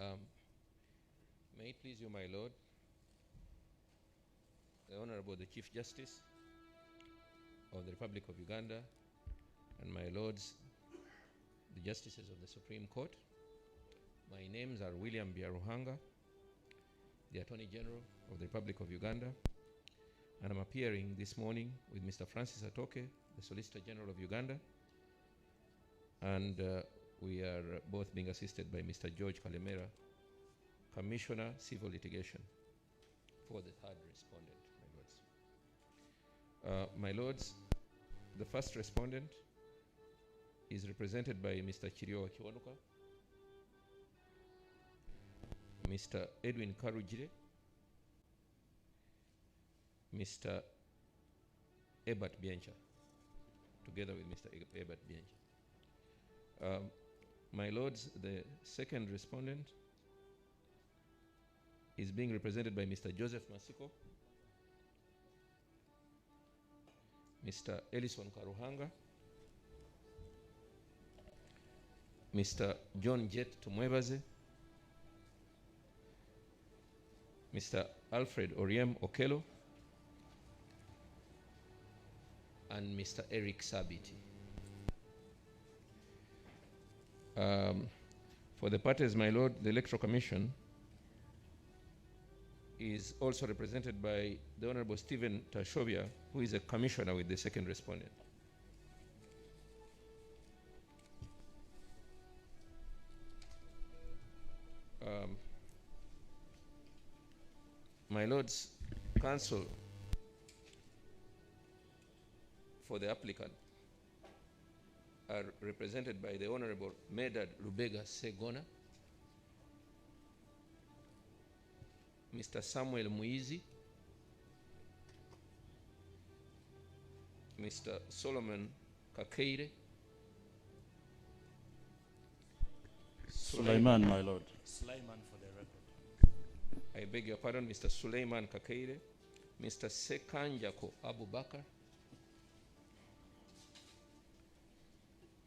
Um, may it please you, my Lord, the Honorable the Chief Justice of the Republic of Uganda, and my Lords, the Justices of the Supreme Court. My names are William Biaruhanga, the Attorney General of the Republic of Uganda, and I'm appearing this morning with Mr. Francis Atoke, the Solicitor General of Uganda, and we are both being assisted by Mr. George Kalemera, Commissioner, Civil Litigation, for the third respondent, my lords. My lords, the first respondent is represented by Mr. Chirio Kiwanuka, Mr. Edwin Karujire, Mr. Ebert Biencha, together with Mr. Ebert Biencha. My lords, the second respondent is being represented by Mr. Joseph Masiko, Mr. Ellison Karuhanga, Mr. John Jet Tumwebaze, Mr. Alfred Oriem Okello, and Mr. Eric Sabiti. For the parties, my lord, the Electoral Commission is also represented by the Honorable Stephen Tashovia, who is a commissioner with the second respondent. My lords, counsel for the applicant are represented by the Honorable Medad Lubega Segona, Mr. Samuel Muizi, Mr. Solomon Kakeire, Sulaiman, my lord. Sulaiman for the record. I beg your pardon, Mr. Sulaiman Kakeire, Mr. Sekanjako Abubakar,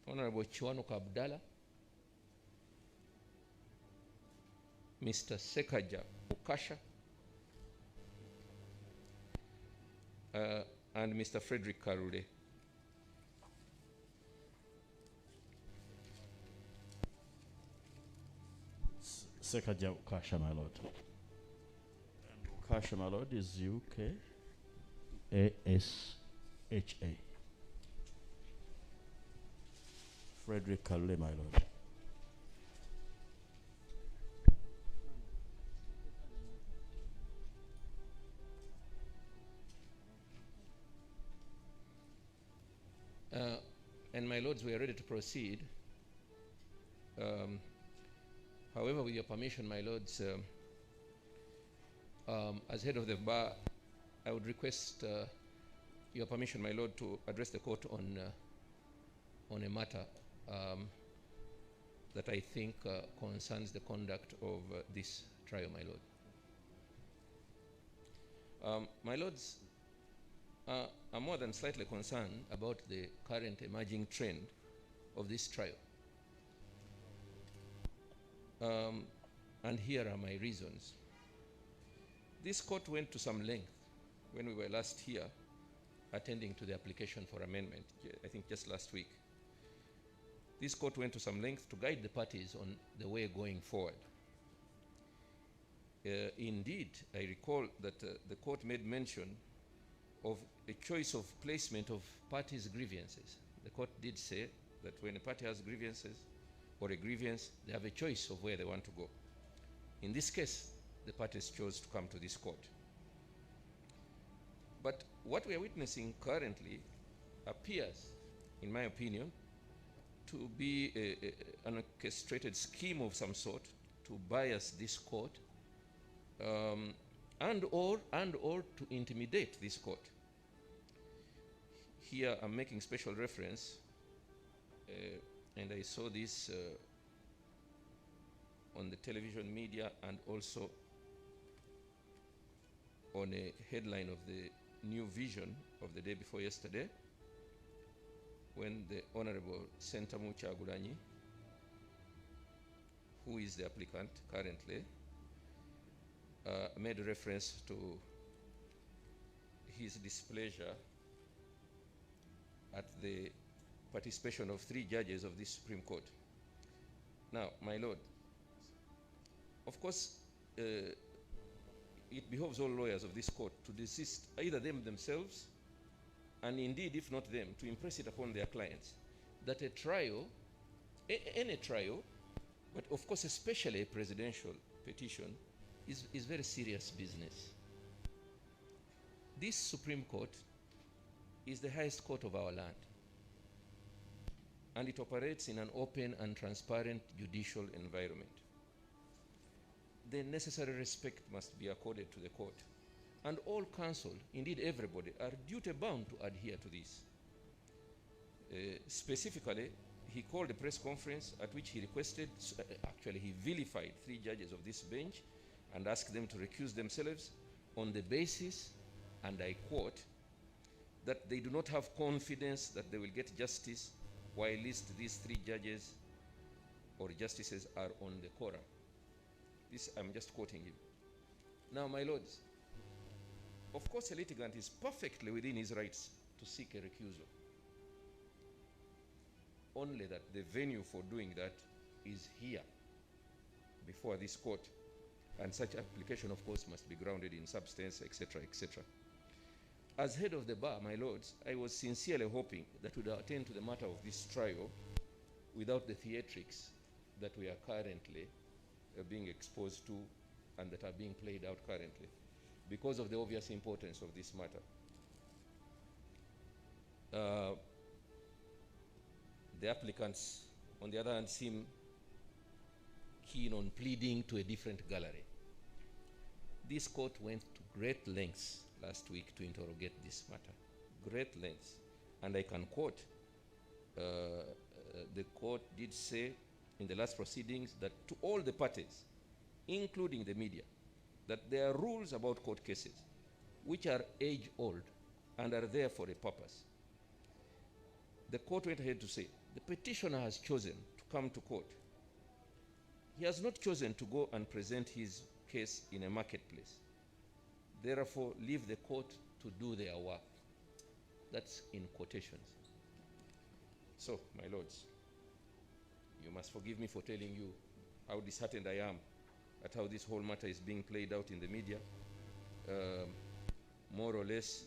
Honorable Chiwanuka Abdallah, Mr. Sekaja Okasha, and Mr. Frederick Karule. Sekaja Ukasha, my lord. And Ukasha, my lord, is UKASHA. Frederick Karule, my lord. And my lords, we are ready to proceed. However, with your permission, my lords, as head of the bar, I would request your permission, my lord, to address the court on a matter that I think concerns the conduct of this trial, my lord. My lords, I'm more than slightly concerned about the current emerging trend of this trial. And here are my reasons. This court went to some length when we were last here attending to the application for amendment, I think just last week. This court went to some length to guide the parties on the way going forward. Indeed, I recall that the court made mention of a choice of placement of parties' grievances. The court did say that when a party has grievances or a grievance, they have a choice of where they want to go. In this case, the parties chose to come to this court. But what we are witnessing currently appears, in my opinion, to be an orchestrated scheme of some sort to bias this court and or to intimidate this court. Here I'm making special reference, and I saw this on the television media and also on a headline of the New Vision of the day before yesterday, when the Honorable Sentamu Chagulanyi who is the applicant currently, made reference to his displeasure at the participation of 3 judges of this Supreme Court. Now, my Lord, of course, it behoves all lawyers of this court to desist, either them themselves, and indeed, if not them, to impress it upon their clients, that a trial, any trial, but of course especially a presidential petition, is very serious business. This Supreme Court is the highest court of our land, and it operates in an open and transparent judicial environment. The necessary respect must be accorded to the court, and all counsel, indeed everybody, are duty-bound to adhere to this. Specifically, he called a press conference at which he requested, actually he vilified 3 judges of this bench and asked them to recuse themselves on the basis, and I quote, that they do not have confidence that they will get justice while at least these 3 judges or justices are on the quorum. This, I'm just quoting him. Now, my lords, of course a litigant is perfectly within his rights to seek a recusal. Only that the venue for doing that is here, before this court, and such application, of course, must be grounded in substance, etc., etc. As head of the bar, my lords, I was sincerely hoping that we would attend to the matter of this trial without the theatrics that we are currently being exposed to and that are being played out currently, because of the obvious importance of this matter. The applicants, on the other hand, seem keen on pleading to a different gallery. This court went to great lengths last week to interrogate this matter, great lengths. And I can quote, the court did say in the last proceedings that to all the parties, including the media, that there are rules about court cases which are age-old and are there for a purpose. The court went ahead to say, the petitioner has chosen to come to court. He has not chosen to go and present his case in a marketplace. Therefore, leave the court to do their work. That's in quotations. So, my lords, you must forgive me for telling you how disheartened I am at how this whole matter is being played out in the media, more or less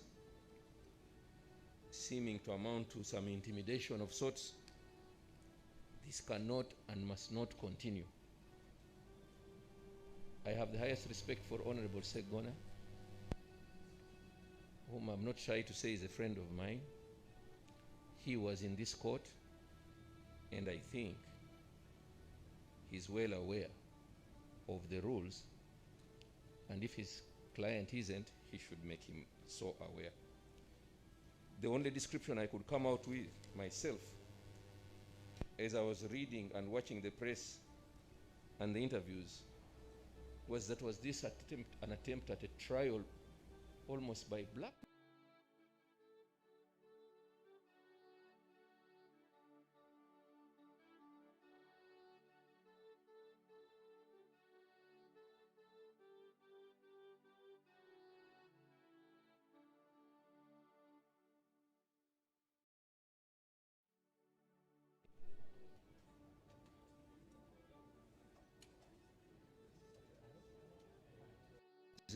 seeming to amount to some intimidation of sorts. This cannot and must not continue. I have the highest respect for Honorable Segona, whom I'm not shy to say is a friend of mine. He was in this court, and I think he's well aware of the rules, and if his client isn't, he should make him so aware. The only description I could come out with myself, as I was reading and watching the press and the interviews, was this an attempt at a trial almost by black.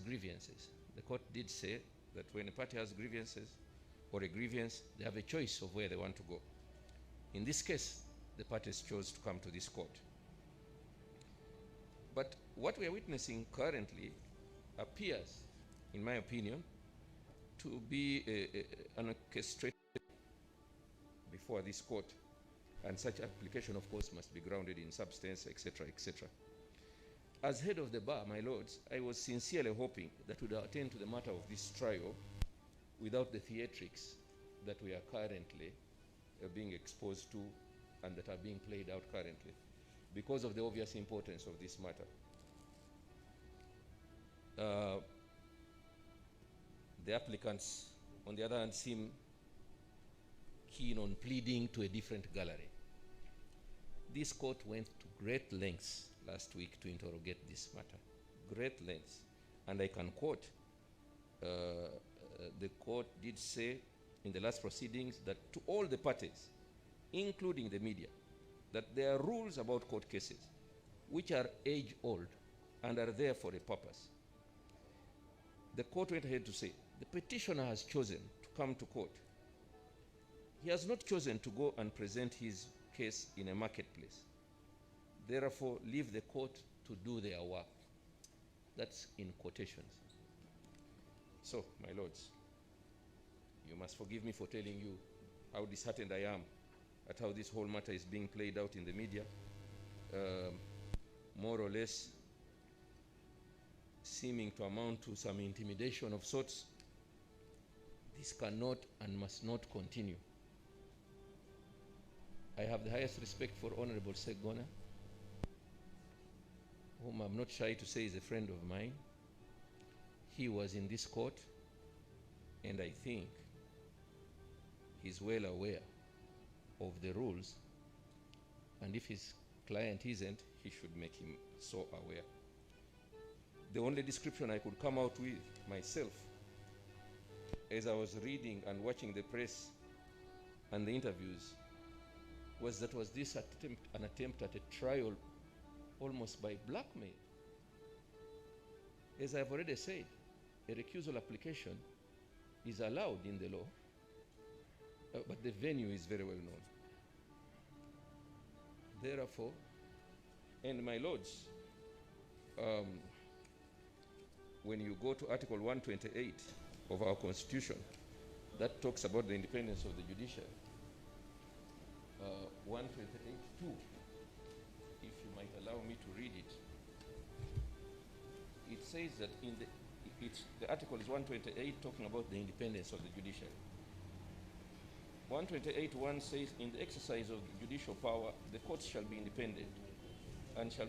Grievances. The court did say that when a party has grievances or a grievance, they have a choice of where they want to go. In this case, the parties chose to come to this court. But what we are witnessing currently appears, in my opinion, to be an orchestrated before this court, and such application, of course, must be grounded in substance, etc., etc. As head of the bar, my lords, I was sincerely hoping that we would attend to the matter of this trial without the theatrics that we are currently being exposed to and that are being played out currently, because of the obvious importance of this matter. The applicants, on the other hand, seem keen on pleading to a different gallery. This court went to great lengths last week to interrogate this matter. Great lengths. And I can quote, the court did say in the last proceedings that to all the parties, including the media, that there are rules about court cases which are age-old and are there for a purpose. The court went ahead to say, the petitioner has chosen to come to court. He has not chosen to go and present his case in a marketplace. Therefore, leave the court to do their work. That's in quotations. So, my lords, you must forgive me for telling you how disheartened I am at how this whole matter is being played out in the media. More or less seeming to amount to some intimidation of sorts. This cannot and must not continue. I have the highest respect for Honorable Segona, whom I'm not shy to say is a friend of mine. He was in this court, and I think he's well aware of the rules, and if his client isn't, he should make him so aware. The only description I could come out with myself as I was reading and watching the press and the interviews was this an attempt at a trial almost by blackmail. As I've already said, a recusal application is allowed in the law, but the venue is very well known. Therefore, and my lords, when you go to Article 128 of our Constitution, that talks about the independence of the judiciary. 128.2, if you might allow me to read it, it says that the article is 128 talking about the independence of the judiciary. 128.1 says, in the exercise of the judicial power, the courts shall be independent and shall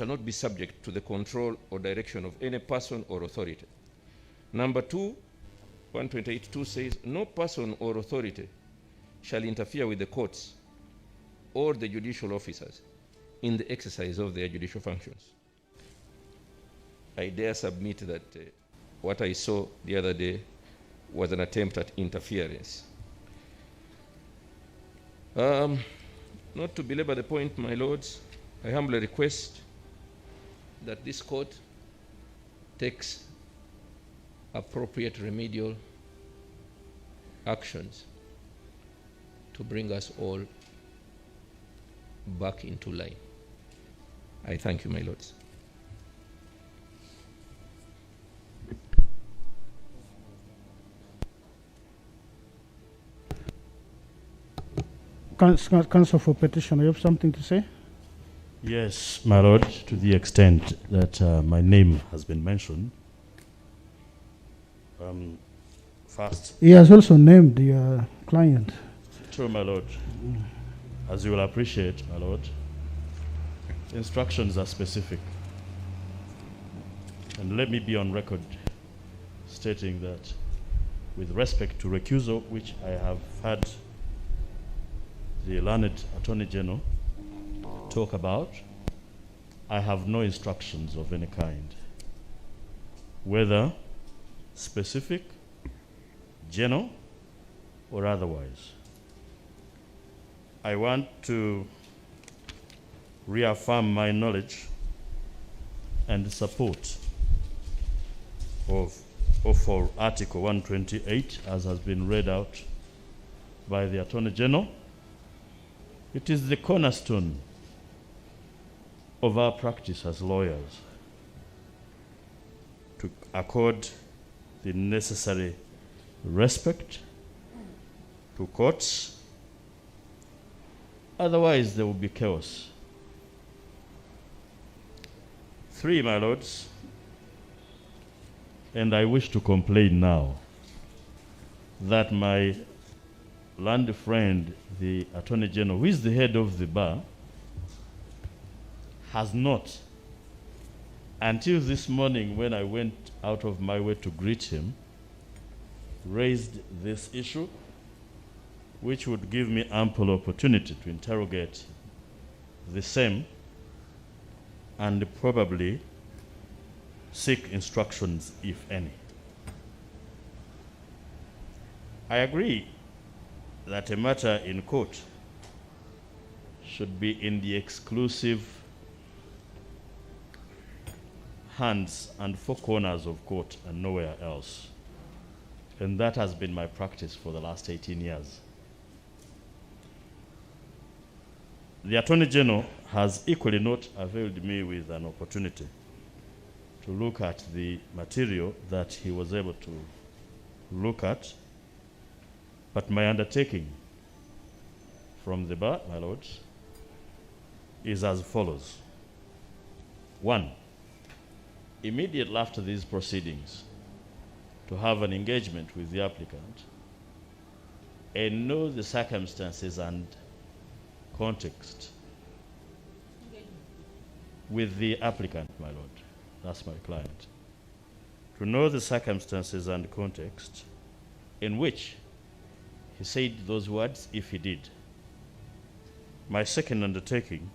not be subject to the control or direction of any person or authority. Number 2, 128.2 says, no person or authority shall interfere with the courts or the judicial officers in the exercise of their judicial functions. I dare submit that what I saw the other day was an attempt at interference. Not to belabor the point, my lords, I humbly request that this court takes appropriate remedial actions to bring us all back into line. I thank you, my lords. Counsel for Petition, you have something to say? Yes, my lord, to the extent that my name has been mentioned. First. He has also named your client. True, my lord. As you will appreciate, my lord, instructions are specific. And let me be on record stating that with respect to recusal, which I have had the learned Attorney General talk about, I have no instructions of any kind, whether specific, general, or otherwise. I want to reaffirm my knowledge and support for Article 128 as has been read out by the Attorney General. It is the cornerstone of our practice as lawyers to accord the necessary respect to courts. Otherwise, there will be chaos. 3, my lords, and I wish to complain now that my learned friend, the Attorney General, who is the head of the bar, has not, until this morning when I went out of my way to greet him, raised this issue, which would give me ample opportunity to interrogate the same and probably seek instructions, if any. I agree that a matter in court should be in the exclusive hands and four corners of court and nowhere else. And that has been my practice for the last 18 years. The Attorney General has equally not availed me with an opportunity to look at the material that he was able to look at. But my undertaking from the bar, my lords, is as follows. 1, immediately after these proceedings, to have an engagement with the applicant and know the circumstances and context with the applicant, my lord. That's my client. To know the circumstances and context in which he said those words, if he did. My second undertaking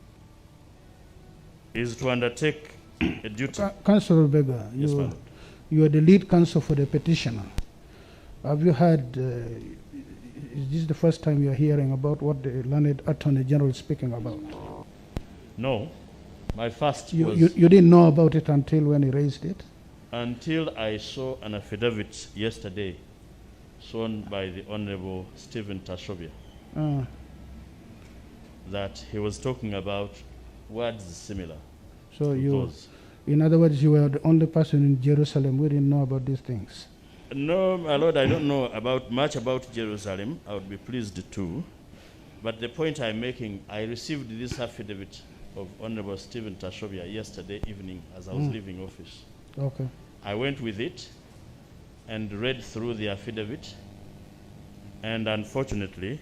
is to undertake a duty. Counsel Bega, Yes, my lord. you are the lead counsel for the petitioner. Have you heard, is this the first time you are hearing about what the learned Attorney General is speaking about? No, my first You was didn't know about it until when he raised it? until I saw an affidavit yesterday shown by the Honorable Stephen Tashovia that he was talking about words similar So to you, those. in other words, you were the only person in Jerusalem who didn't know about these things. No, my lord, I don't know much about Jerusalem. I would be pleased to. But the point I'm making, I received this affidavit of Honorable Stephen Tashovia yesterday evening as I was leaving office. Okay. I went with it and read through the affidavit, and unfortunately,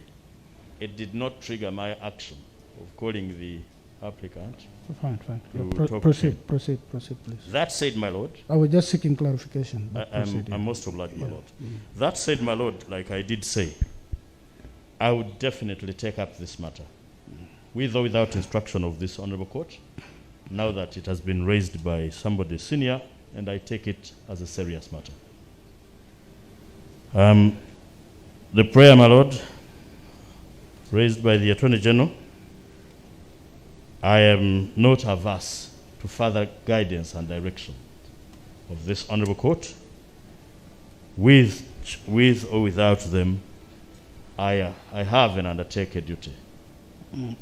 it did not trigger my action of calling the applicant. Fine. To talk to Proceed, please. That said, my lord, I was just seeking clarification. but proceed, yeah. I'm most obliged, my lord. That said, my lord, like I did say, I would definitely take up this matter, with or without instruction of this honorable court, now that it has been raised by somebody senior, and I take it as a serious matter. The prayer, my lord, raised by the Attorney General, I am not averse to further guidance and direction of this honorable court. With or without them, I have and undertake a duty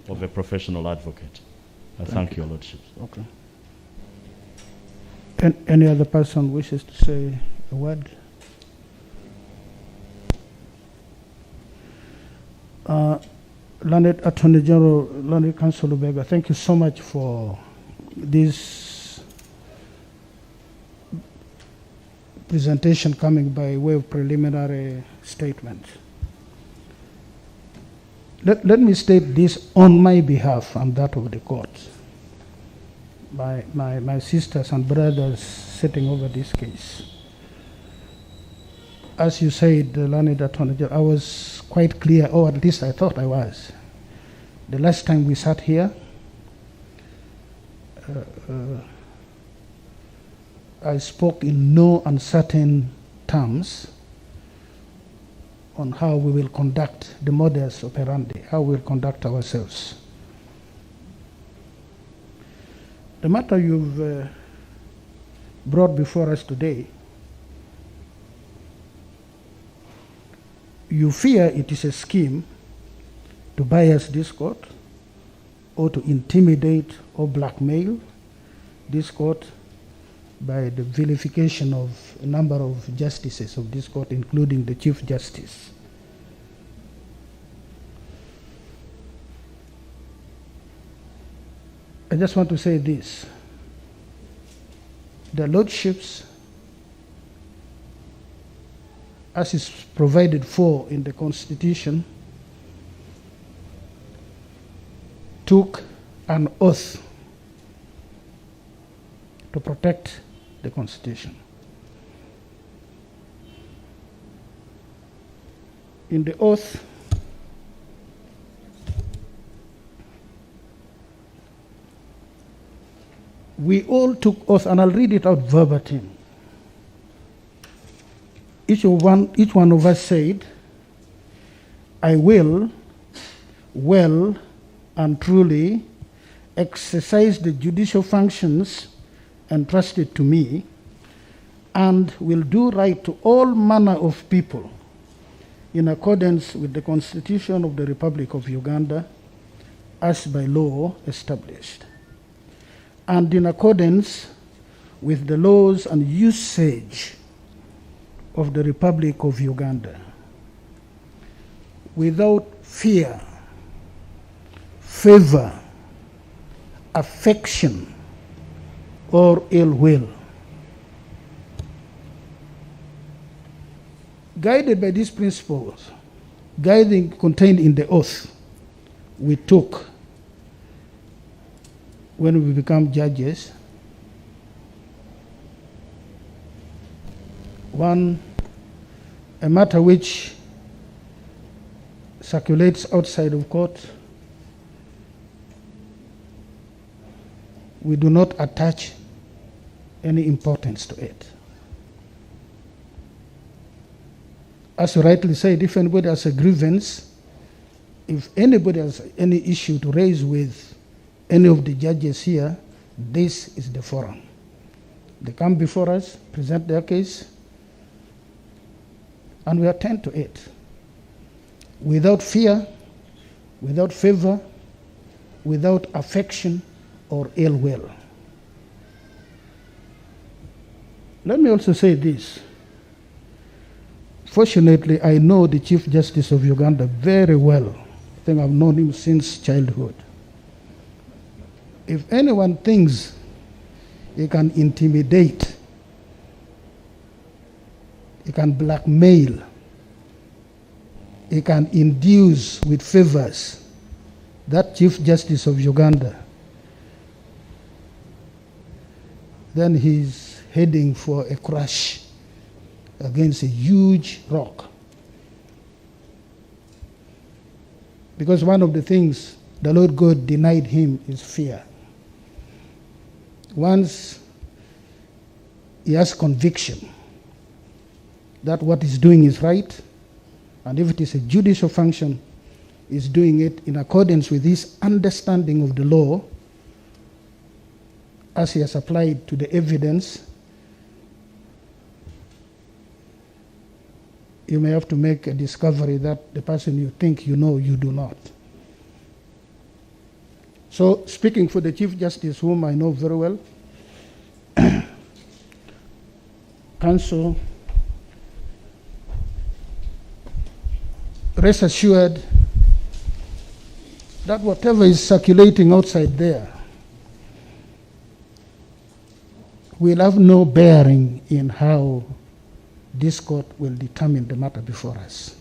of a professional advocate. I thank your lordship. Okay. Any other person wishes to say a word? Learned Attorney General, Learned Counsel Lubega, thank you so much for this presentation coming by way of preliminary statement. Let me state this on my behalf and that of the court. My sisters and brothers sitting over this case. As you said, the Learned Attorney General, I was quite clear, or at least I thought I was. The last time we sat here, I spoke in no uncertain terms on how we will conduct the modus operandi, how we will conduct ourselves. The matter you've brought before us today, you fear it is a scheme to bias this court or to intimidate or blackmail this court by the vilification of a number of justices of this court, including the Chief Justice. I just want to say this. The lordships, as is provided for in the Constitution, took an oath to protect the Constitution. In the oath, We all took oath, and I'll read it out verbatim. Each one of us said, I will well and truly exercise the judicial functions entrusted to me, and will do right to all manner of people in accordance with the Constitution of the Republic of Uganda as by law established, and in accordance with the laws and usage of the Republic of Uganda, without fear, favor, affection, or ill will. Guided by these principles, contained in the oath we took when we become judges, a matter which circulates outside of court, we do not attach any importance to it. As you rightly said, if anybody has a grievance, if anybody has any issue to raise with any of the judges here, this is the forum. They come before us, present their case, and we attend to it. Without fear, without favor, without affection or ill will. Let me also say this. Fortunately, I know the Chief Justice of Uganda very well. I think I've known him since childhood. If anyone thinks he can intimidate, he can blackmail, he can induce with favors that Chief Justice of Uganda, then he's heading for a crash against a huge rock. Because one of the things the Lord God denied him is fear. Once he has conviction that what he's doing is right, and if it is a judicial function, he's doing it in accordance with his understanding of the law as he has applied to the evidence, you may have to make a discovery that the person you think you know, you do not. So, speaking for the Chief Justice, whom I know very well, counsel, rest assured that whatever is circulating outside there will have no bearing in how this court will determine the matter before us.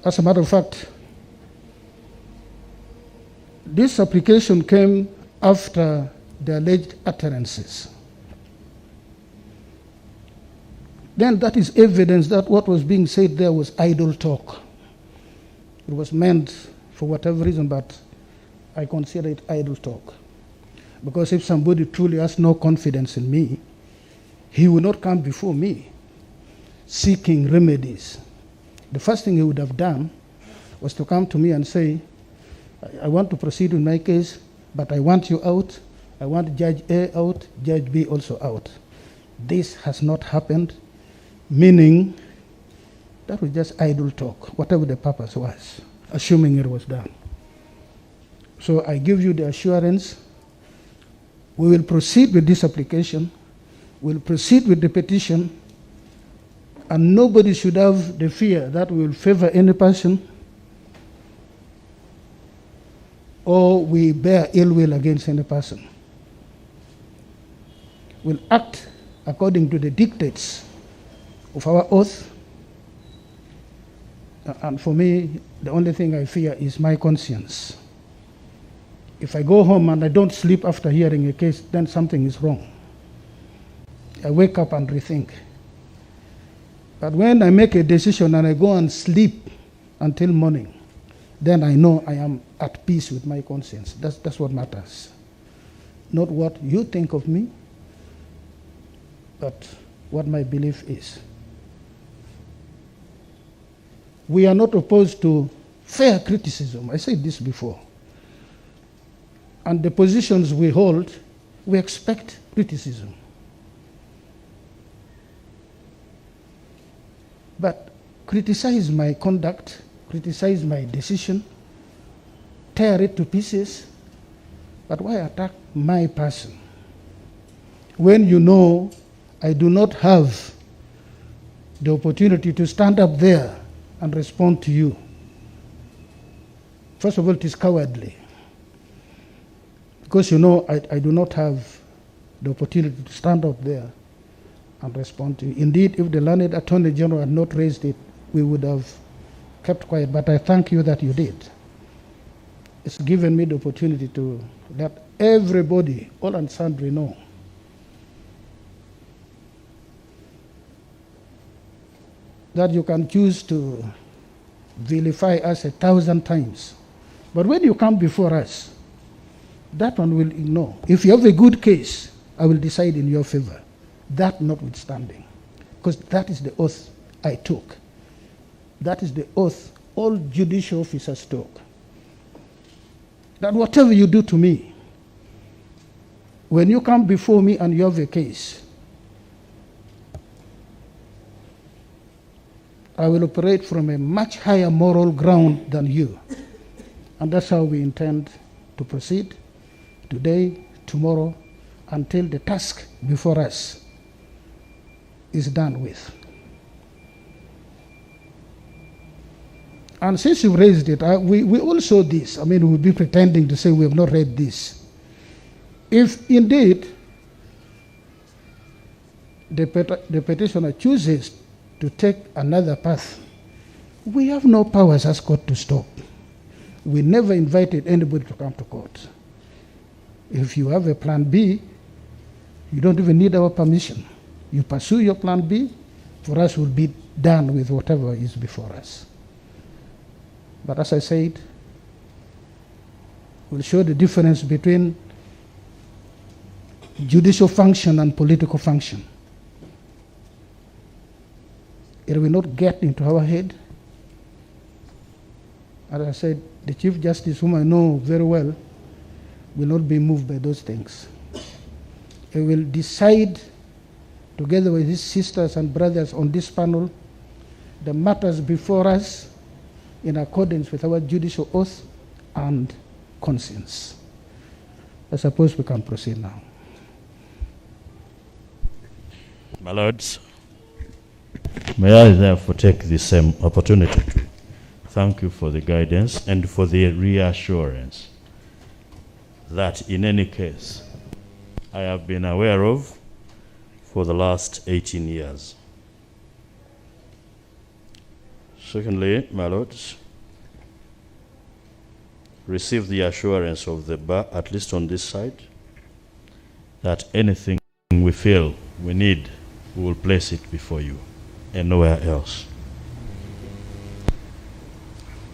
As a matter of fact, this application came after the alleged utterances. Then that is evidence that what was being said there was idle talk. It was meant for whatever reason, but I consider it idle talk. Because if somebody truly has no confidence in me, he will not come before me seeking remedies. The first thing he would have done was to come to me and say, I want to proceed with my case, but I want you out. I want Judge A out, Judge B also out. This has not happened, meaning that was just idle talk, whatever the purpose was, assuming it was done. So I give you the assurance, we will proceed with this application, we'll proceed with the petition, and nobody should have the fear that we will favor any person or we bear ill will against any person. We'll act according to the dictates of our oath. And for me, the only thing I fear is my conscience. If I go home and I don't sleep after hearing a case, then something is wrong. I wake up and rethink. But when I make a decision and I go and sleep until morning, then I know I am at peace with my conscience. That's what matters. Not what you think of me, but what my belief is. We are not opposed to fair criticism. I said this before. And the positions we hold, we expect criticism. But criticize my conduct, criticize my decision, tear it to pieces, but why attack my person? When you know I do not have the opportunity to stand up there and respond to you. First of all, it is cowardly. Because you know I do not have the opportunity to stand up there and respond to you. Indeed, if the learned Attorney General had not raised it, we would have kept quiet. But I thank you that you did. It's given me the opportunity to let everybody, all and sundry, know that you can choose to vilify us 1,000 times. But when you come before us, that one will ignore. If you have a good case, I will decide in your favor. That notwithstanding. Because that is the oath I took. That is the oath all judicial officers took. That whatever you do to me, when you come before me and you have a case, I will operate from a much higher moral ground than you. And that's how we intend to proceed today, tomorrow, until the task before us is done with. And since you raised it, we all saw this. I mean, we'll be pretending to say we have not read this. If indeed the petitioner chooses to take another path, we have no powers as court to stop. We never invited anybody to come to court. If you have a plan B, you don't even need our permission. You pursue your plan B, for us will be done with whatever is before us. But as I said, we'll show the difference between judicial function and political function. It will not get into our head. As I said, the Chief Justice, whom I know very well, will not be moved by those things. He will decide, together with his sisters and brothers on this panel, the matters before us in accordance with our judicial oath and conscience. I suppose we can proceed now. My lords, may I therefore take the same opportunity to thank you for the guidance and for the reassurance that in any case I have been aware of for the last 18 years. Secondly, my lords, receive the assurance of the bar, at least on this side, that anything we feel we need, we will place it before you and nowhere else.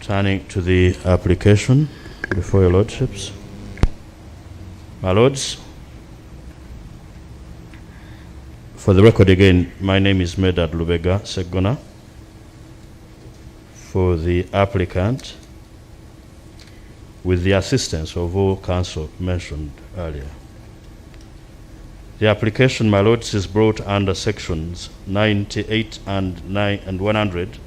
Turning to the application before your lordships. My lords, for the record again, my name is Medad Lubega Segona. For the applicant, with the assistance of all counsel mentioned earlier. The application, my lords, is brought under sections 98 and 100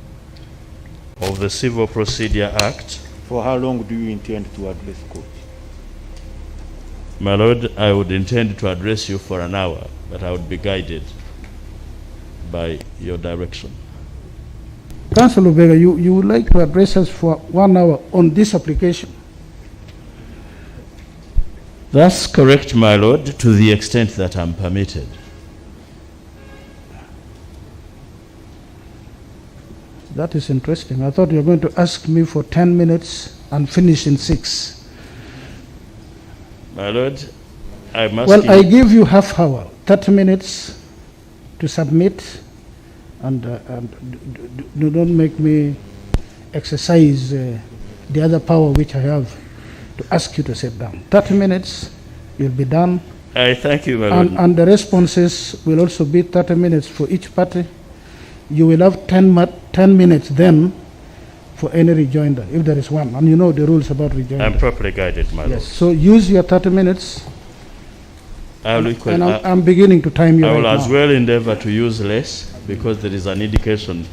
of the Civil Procedure Act. For how long do you intend to address court? My lord, I would intend to address you for an hour, but I would be guided by your direction. Councillor Lubega, you would like to address us for 1 hour on this application? That's correct, my lord, to the extent that I'm permitted. That is interesting. I thought you were going to ask me for 10 minutes and finish in 6. My lord, I must... Well, I give you half hour, 30 minutes to submit, and don't make me exercise the other power which I have to ask you to sit down. 30 minutes, you'll be done. I thank you, my lord. And the responses will also be 30 minutes for each party. You will have 10 minutes then for any rejoinder, if there is one. And you know the rules about rejoinder. I'm properly guided, my lord. Yes, so use your 30 minutes. I'm beginning to time you I will right as now. well endeavor to use less, because there is an indication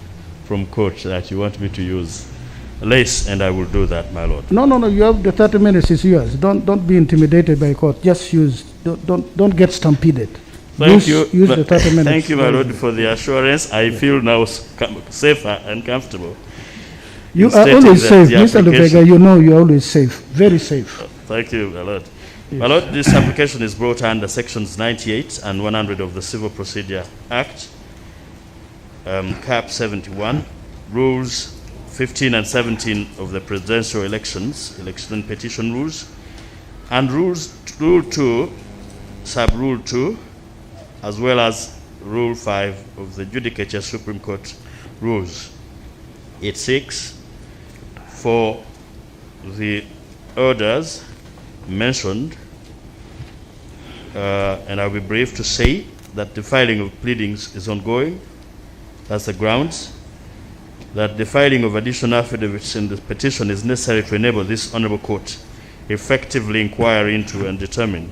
from court that you want me to use less, and I will do that, my lord. No, you have the 30 minutes is yours. Don't be intimidated by court. Just use, don't get stampeded. Thank you. Use the 30 minutes. Thank you, my lord, for the assurance. I feel now safer and comfortable. You in are stating always that safe, the Mr. application- Lubega. You know you're always safe, very safe. Thank you, my lord. My lord, this application is brought under sections 98 and 100 of the Civil Procedure Act, cap 71, rules 15 and 17 of the presidential elections, election petition rules, and rule 2, sub-rule 2, as well as rule 5 of the Judicature Supreme Court rules. It seeks for the orders mentioned, and I'll be brief to say that the filing of pleadings is ongoing. That's the grounds. That the filing of additional affidavits in the petition is necessary to enable this honorable court effectively inquire into and determine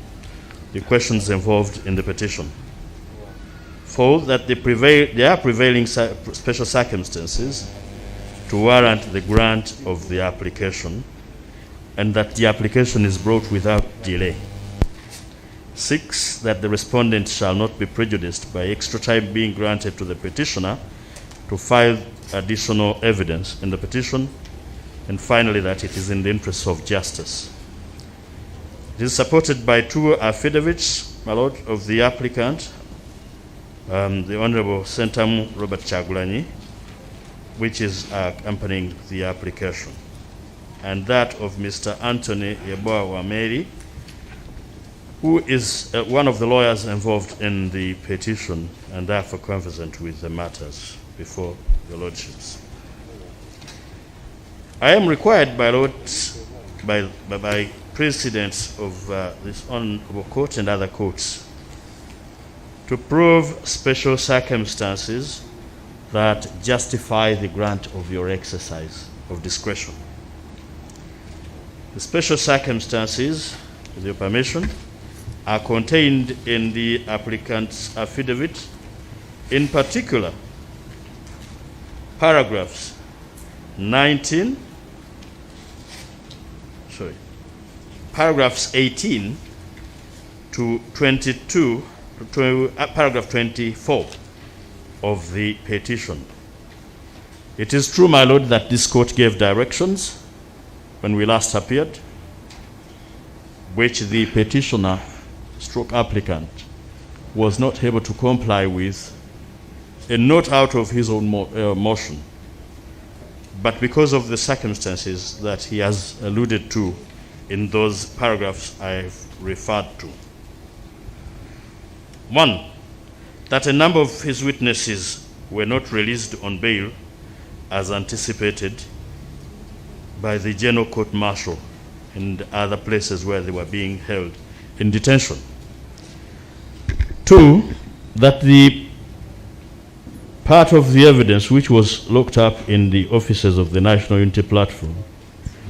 the questions involved in the petition. 4, that there are prevailing special circumstances to warrant the grant of the application, and that the application is brought without delay. 6, that the respondent shall not be prejudiced by extra time being granted to the petitioner to file additional evidence in the petition. And finally, that it is in the interest of justice. It is supported by 2 affidavits, my lord, of the applicant, the Honorable Sentamu Robert Chagulanyi, which is accompanying the application, and that of Mr. Anthony Yeboah Wameri, who is one of the lawyers involved in the petition and therefore conversant with the matters before your lordships. I am required by lords, by precedents of this honorable court and other courts, to prove special circumstances that justify the grant of your exercise of discretion. The special circumstances, with your permission, are contained in the applicant's affidavit, in particular, paragraphs 18 to 22, to paragraph 24 of the petition. It is true, my lord, that this court gave directions when we last appeared, which the petitioner stroke applicant was not able to comply with, and not out of his own motion, but because of the circumstances that he has alluded to in those paragraphs I've referred to. 1, that a number of his witnesses were not released on bail as anticipated by the General Court Martial and other places where they were being held in detention. 2, that the part of the evidence which was locked up in the offices of the National Unity Platform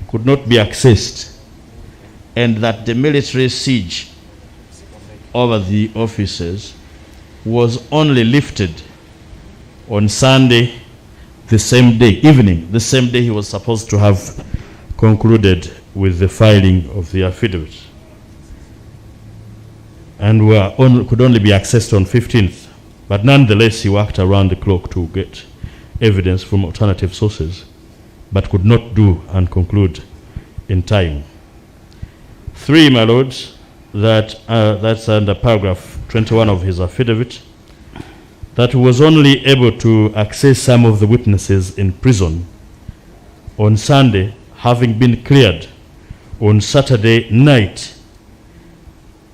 could not be accessed, and that the military siege over the offices was only lifted on Sunday, the same day, evening, the same day he was supposed to have concluded with the filing of the affidavit, and could only be accessed on 15th. But nonetheless, he worked around the clock to get evidence from alternative sources, but could not do and conclude in time. 3, my lords, that that's under paragraph 21 of his affidavit, that was only able to access some of the witnesses in prison on Sunday, having been cleared on Saturday night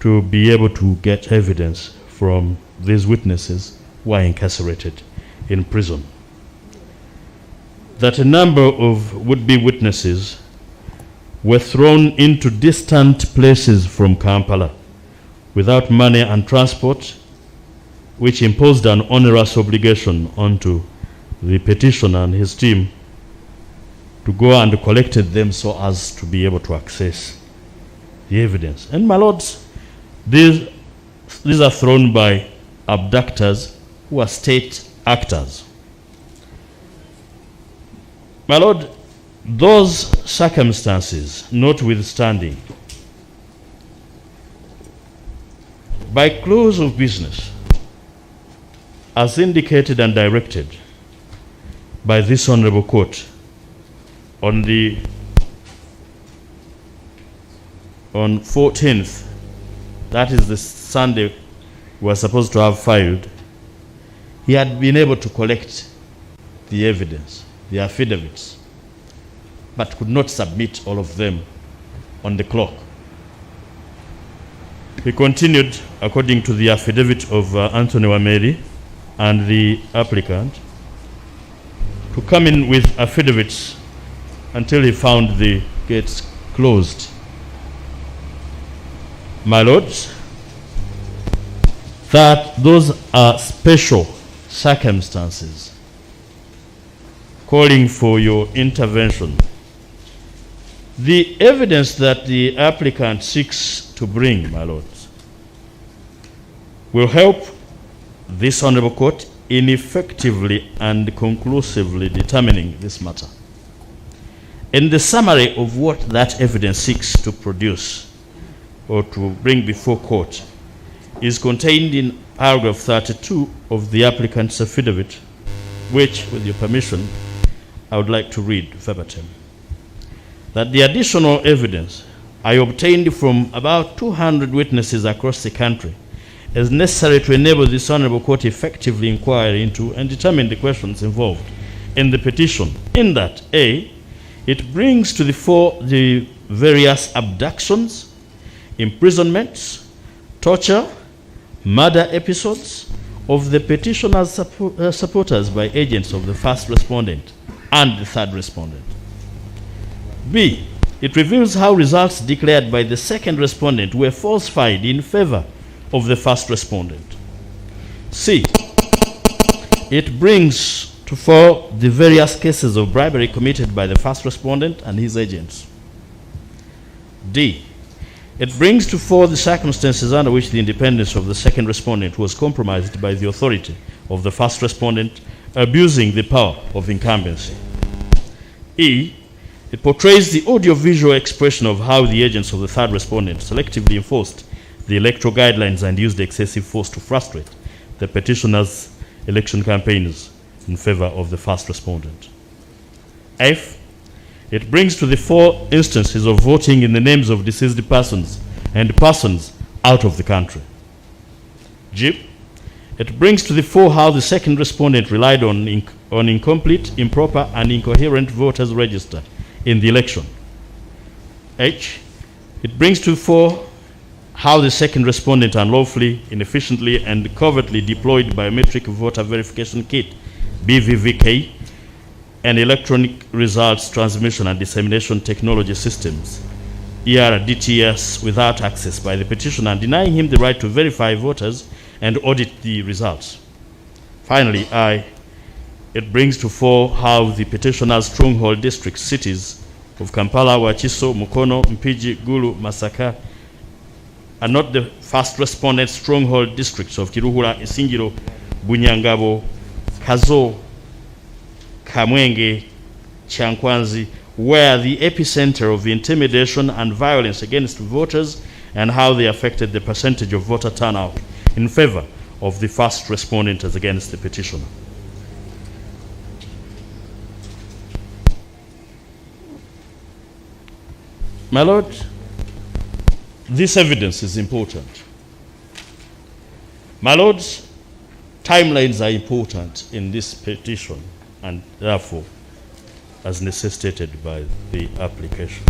to be able to get evidence from these witnesses who are incarcerated in prison. That a number of would-be witnesses were thrown into distant places from Kampala without money and transport, which imposed an onerous obligation onto the petitioner and his team to go and collected them so as to be able to access the evidence. And my lords, these are thrown by abductors who are state actors. My lord, those circumstances notwithstanding, by close of business, as indicated and directed by this honorable court on 14th, that is the Sunday we were supposed to have filed, he had been able to collect the evidence, the affidavits, but could not submit all of them on the clock. He continued, according to the affidavit of Anthony Wameri and the applicant, to come in with affidavits until he found the gates closed. My lords, that those are special circumstances calling for your intervention. The evidence that the applicant seeks to bring, my lords, will help this honorable court in effectively and conclusively determining this matter. In the summary of what that evidence seeks to produce or to bring before court is contained in paragraph 32 of the applicant's affidavit, which, with your permission, I would like to read verbatim. That the additional evidence I obtained from about 200 witnesses across the country is necessary to enable this honorable court effectively inquire into and determine the questions involved in the petition, in that A, it brings to the fore the various abductions, imprisonments, torture, murder episodes of the petitioner's supporters by agents of the first respondent and the third respondent. B, it reveals how results declared by the second respondent were falsified in favor of the first respondent. C, it brings to fore the various cases of bribery committed by the first respondent and his agents. D, it brings to fore the circumstances under which the independence of the second respondent was compromised by the authority of the first respondent abusing the power of incumbency. E, it portrays the audio-visual expression of how the agents of the third respondent selectively enforced the electoral guidelines and used excessive force to frustrate the petitioner's election campaigns in favor of the first respondent. F, it brings to the fore instances of voting in the names of deceased persons and persons out of the country. G, it brings to the fore how the second respondent relied on incomplete, improper, and incoherent voters' register in the election. H, it brings to the fore how the second respondent unlawfully, inefficiently, and covertly deployed biometric voter verification kit, BVVK, and electronic results transmission and dissemination technology systems, ERDTS, without access by the petitioner, and denying him the right to verify voters and audit the results. Finally, I, it brings to fore how the petitioner's stronghold district cities of Kampala, Wakiso, Mukono, Mpigi, Gulu, Masaka are not the first respondent stronghold districts of Kiruhura, Isingiro, Bunyangabo, Kazo, Kamwenge, Chankwanzi, where the epicenter of the intimidation and violence against voters and how they affected the percentage of voter turnout in favor of the first respondent as against the petitioner. My Lord, this evidence is important. My Lords, timelines are important in this petition and therefore as necessitated by the application.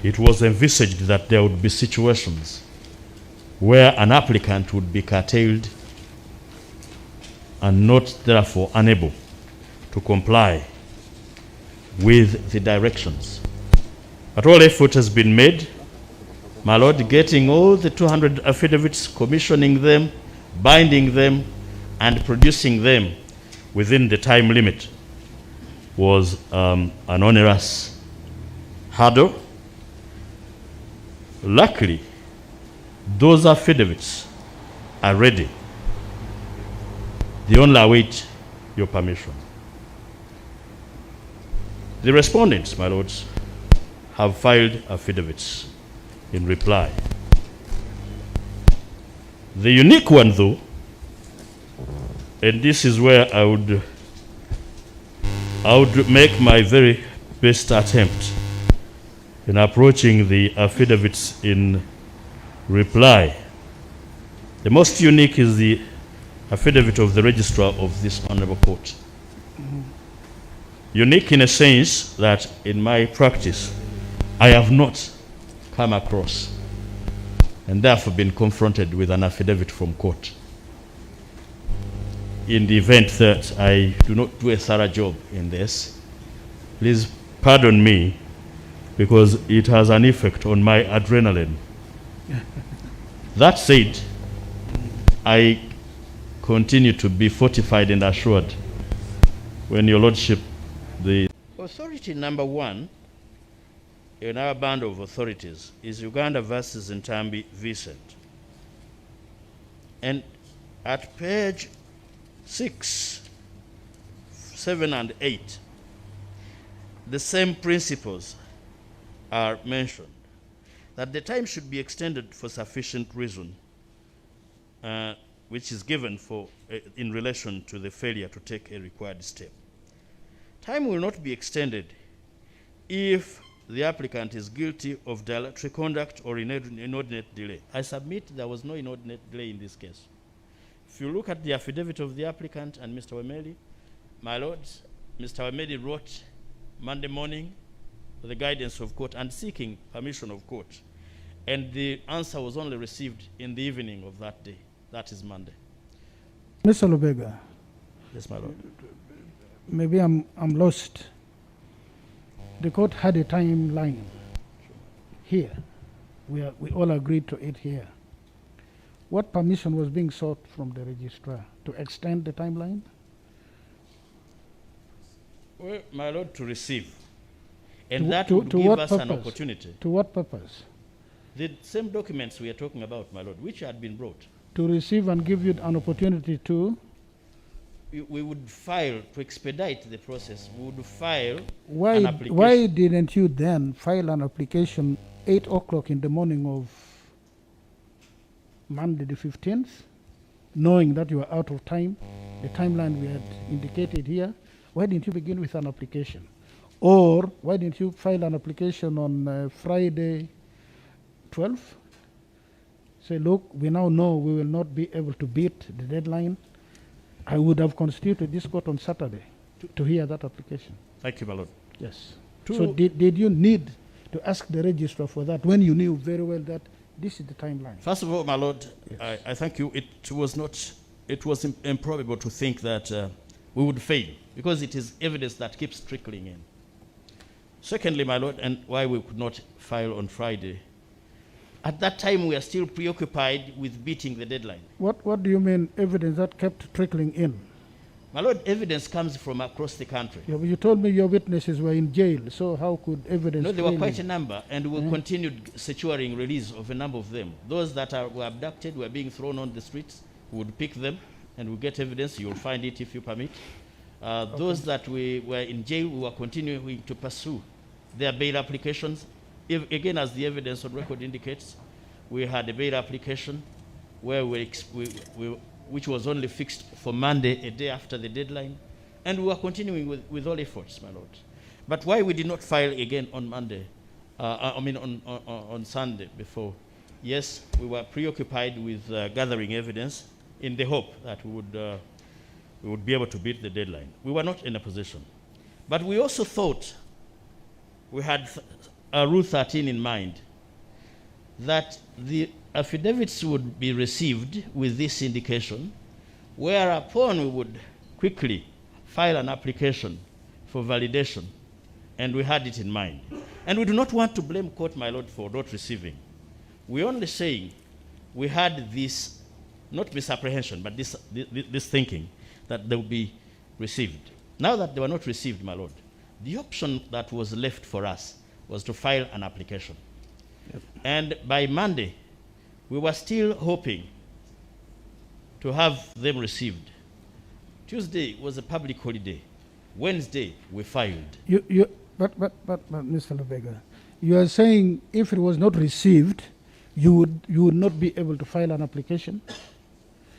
It was envisaged that there would be situations where an applicant would be curtailed and not therefore unable to comply with the directions But all effort has been made, my Lord, getting all the 200 affidavits, commissioning them, binding them, and producing them within the time limit was an onerous hurdle. Luckily, those affidavits are ready. They only await your permission. The respondents, my lords, have filed affidavits in reply. The unique one, though, and this is where I would make my very best attempt in approaching the affidavits in reply. The most unique is the affidavit of the registrar of this honorable court. Unique in a sense that in my practice, I have not come across and therefore been confronted with an affidavit from court. In the event that I do not do a thorough job in this, please pardon me, because it has an effect on my adrenaline. That said, I continue to be fortified and assured when your lordship, the authority number one in our band of authorities is Uganda versus Ntambi Vincent. And at page 6, 7, and 8, the same principles are mentioned, that the time should be extended for sufficient reason, which is given for in relation to the failure to take a required step. Time will not be extended if the applicant is guilty of dilatory conduct or inordinate delay. I submit there was no inordinate delay in this case. If you look at the affidavit of the applicant and Mr. Wemeli, my lords, Mr. Wemeli wrote Monday morning for the guidance of court and seeking permission of court. And the answer was only received in the evening of that day. That is Monday. Mr. Lubega. Yes, my lord. Maybe I'm lost. The court had a timeline here. We all agreed to it here. What permission was being sought from the registrar to extend the timeline? Well, my lord, to receive. And that would give us an opportunity. To what purpose? The same documents we are talking about, my lord, which had been brought. To receive and give you an opportunity to? We would file, to expedite the process, we would file an application. Why didn't you then file an application 8 o'clock in the morning of Monday the 15th, knowing that you were out of time, the timeline we had indicated here? Why didn't you begin with an application? Or why didn't you file an application on Friday 12th? Say, look, we now know we will not be able to beat the deadline. I would have constituted this court on Saturday to hear that application. Thank you, my lord. Yes. So did you need to ask the registrar for that when you knew very well that this is the timeline? First of all, my lord, yes. I thank you. It was improbable to think that we would fail, because it is evidence that keeps trickling in. Secondly, my lord, and why we could not file on Friday, at that time we are still preoccupied with beating the deadline. What do you mean evidence that kept trickling in? My lord, evidence comes from across the country. Yeah, but you told me your witnesses were in jail, so how could evidence? No, there were quite a number, and we continued securing release of a number of them. Those that were abducted were being thrown on the streets. We would pick them, and we get evidence. You'll find it if you permit. Those that we were in jail, we were continuing to pursue their bail applications. Again, as the evidence on record indicates, we had a bail application where which was only fixed for Monday, a day after the deadline, and we were continuing with all efforts, my lord. But why we did not file again on Monday, on Sunday before? Yes, we were preoccupied with gathering evidence in the hope that we would be able to beat the deadline. We were not in a position. But we also thought we had Rule 13 in mind, that the affidavits would be received with this indication, whereupon we would quickly file an application for validation and we had it in mind. And we do not want to blame court, my lord, for not receiving. We're only saying we had this, not misapprehension, but this thinking that they will be received. Now that they were not received, my lord, the option that was left for us was to file an application. Yep. And by Monday, we were still hoping to have them received. Tuesday was a public holiday. Wednesday, we filed. But Mr. Lubega, you are saying if it was not received, you would not be able to file an application?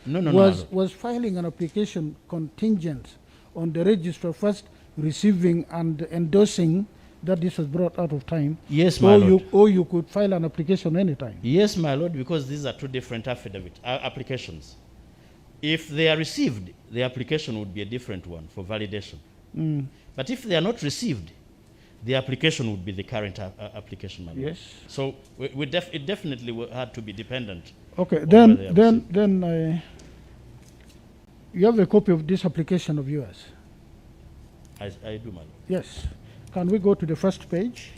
No. Was filing an application contingent on the registrar first receiving and endorsing that this was brought out of time? Yes, my lord. Or you could file an application anytime? Yes, my lord, because these are two different applications. If they are received, the application would be a different one for validation. But if they are not received, the application would be the current application, my lord. Yes. So it definitely had to be dependent. Okay, then you have a copy of this application of yours? I do, my lord. Yes. Can we go to the first page?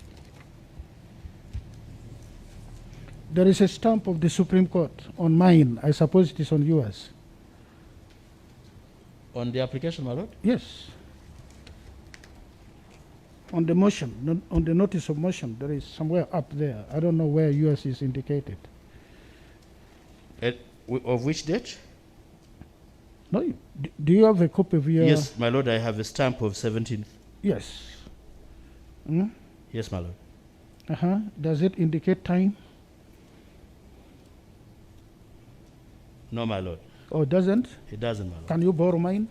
There is a stamp of the Supreme Court on mine. I suppose it is on yours. On the application, my lord? Yes. On the motion, on the notice of motion, there is somewhere up there. I don't know where yours is indicated. Of which date? No, do you have a copy of your... Yes, my lord, I have a stamp of 17th. Yes. Yes, my lord. Does it indicate time? No, my lord. Oh, it doesn't? It doesn't, my lord. Can you borrow mine?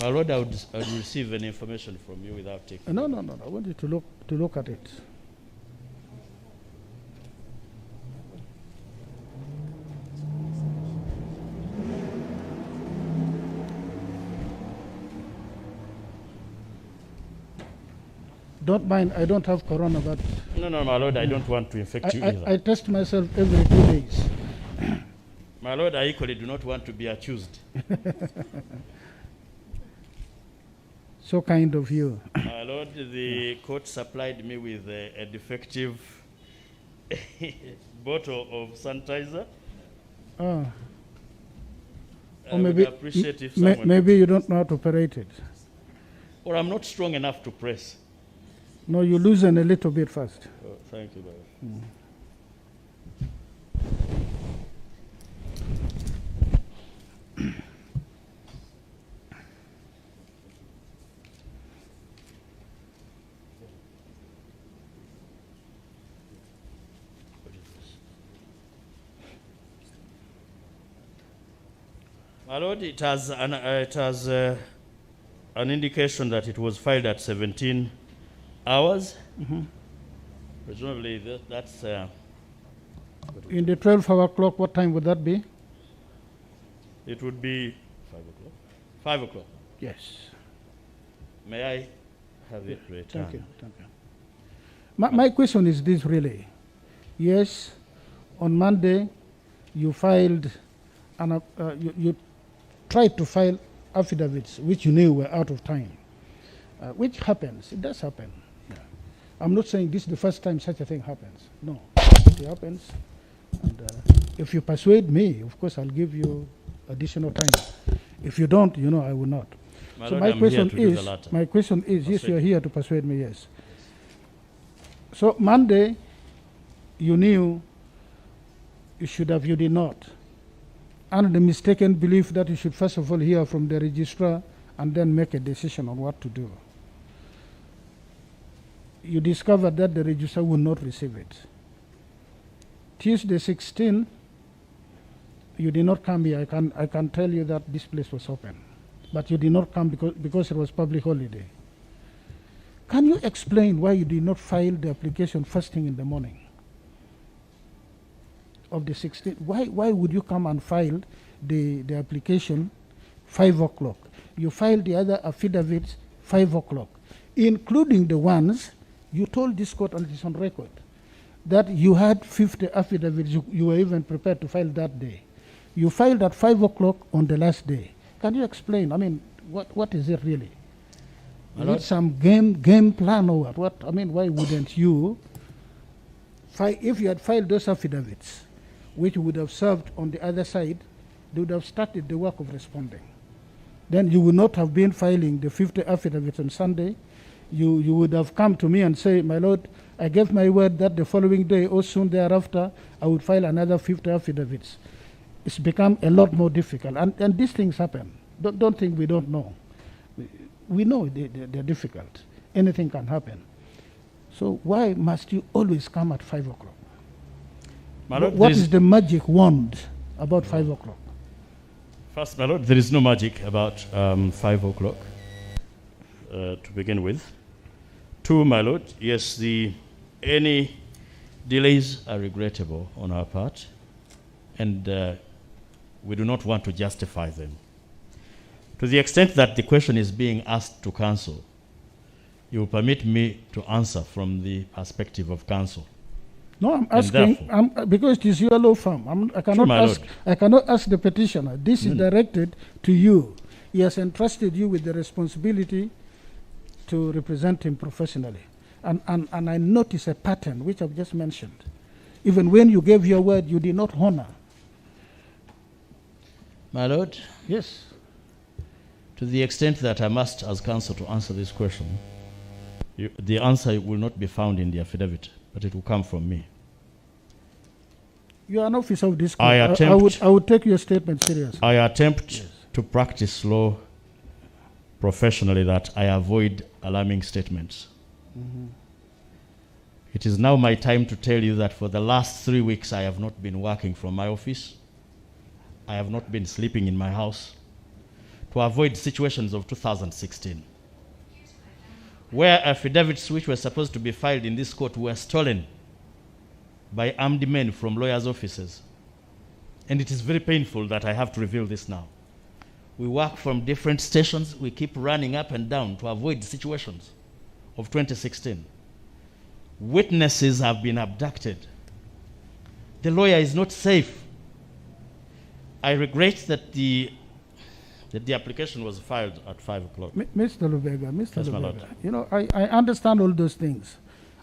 My lord, I would receive any information from you without taking... No. I want you to look at it. Don't mind, I don't have corona, but... No, my lord, I don't want to infect you either. I test myself every 2 days. My lord, I equally do not want to be accused. So kind of you. My lord, the court supplied me with a defective bottle of sanitizer. Or I would appreciate if someone... Maybe you don't know how to operate it. Or I'm not strong enough to press. No, you loosen a little bit first. Oh, thank you, my lord. My lord, it has an indication that it was filed at 17 hours. Presumably, that's... In the 12-hour clock, what time would that be? It would be 5 o'clock. 5 o'clock. Yes. May I have it returned? Thank you. My question is this, really. Yes, on Monday, you filed, you tried to file affidavits, which you knew were out of time, which happens. It does happen. Yeah. I'm not saying this is the first time such a thing happens. No, it happens. And if you persuade me, of course, I'll give you additional time. If you don't, I will not. My So lord, my I'm question here to do is, the latter. my question is, yes, you are here to persuade me, yes. So Monday, you knew you should have, you did not. And the mistaken belief that you should first of all hear from the registrar and then make a decision on what to do. You discovered that the registrar would not receive it. Tuesday 16, you did not come here. I can tell you that this place was open. But you did not come because it was public holiday. Can you explain why you did not file the application first thing in the morning of the 16th? Why would you come and file the application 5 o'clock? You filed the other affidavits 5 o'clock, including the ones you told this court, and it is on record, that you had 50 affidavits you were even prepared to file that day. You filed at 5 o'clock on the last day. Can you explain? I mean, what is it really? Is it some game plan or what? What? I mean, why wouldn't you if you had filed those affidavits, which would have served on the other side, they would have started the work of responding. Then you would not have been filing the 50 affidavits on Sunday. You would have come to me and say, my Lord, I gave my word that the following day or soon thereafter, I would file another 50 affidavits. It's become a lot more difficult. And these things happen. Don't think we don't know. We know they're difficult. Anything can happen. So why must you always come at 5 o'clock? My Lord, What is the magic wand about 5 o'clock? First, my Lord, there is no magic about 5 o'clock to begin with. Two, my Lord, yes, any delays are regrettable on our part, and we do not want to justify them. To the extent that the question is being asked to counsel, you will permit me to answer from the perspective of counsel. No, I'm asking because it is your law firm. I cannot ask the petitioner. This is directed to you. He has entrusted you with the responsibility to represent him professionally. And I notice a pattern which I've just mentioned. Even when you gave your word, you did not honor. My Lord? Yes. To the extent that I must, as counsel, to answer this question, the answer will not be found in the affidavit, but it will come from me. You are an officer of this court. I would take your statement seriously. I attempt to practice law professionally, that I avoid alarming statements. Mm-hmm. It is now my time to tell you that for the last 3 weeks I have not been working from my office. I have not been sleeping in my house to avoid situations of 2016, where affidavits which were supposed to be filed in this court were stolen by armed men from lawyers' offices. And it is very painful that I have to reveal this now. We work from different stations. We keep running up and down to avoid situations of 2016. Witnesses have been abducted. The lawyer is not safe. I regret that the application was filed at 5 o'clock. Mr. Lubega, you know, I understand all those things.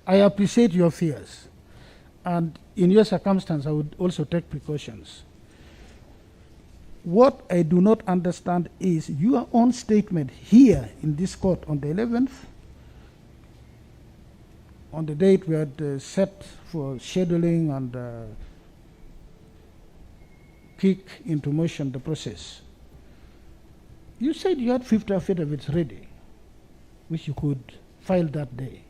I appreciate your fears. And in your circumstance, I would also take precautions. What I do not understand is your own statement here in this court on the 11th, on the date we had set for scheduling and kick into motion the process. You said you had 50 affidavits ready, which you could file that day.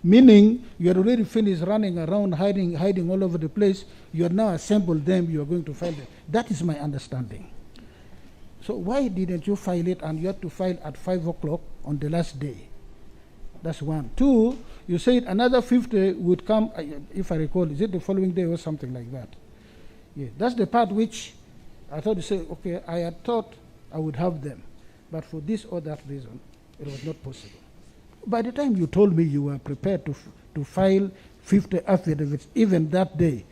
Meaning you had already finished running around, hiding all over the place. You had now assembled them, you are going to file them. That is my understanding. So why didn't you file it and you had to file at 5 o'clock on the last day? That's one. Two, you said another 50 would come, if I recall, is it the following day or something like that? Yeah, that's the part which I thought you said, okay, I had thought I would have them, but for this or that reason, it was not possible. By the time you told me you were prepared to file 50 affidavits, even that day,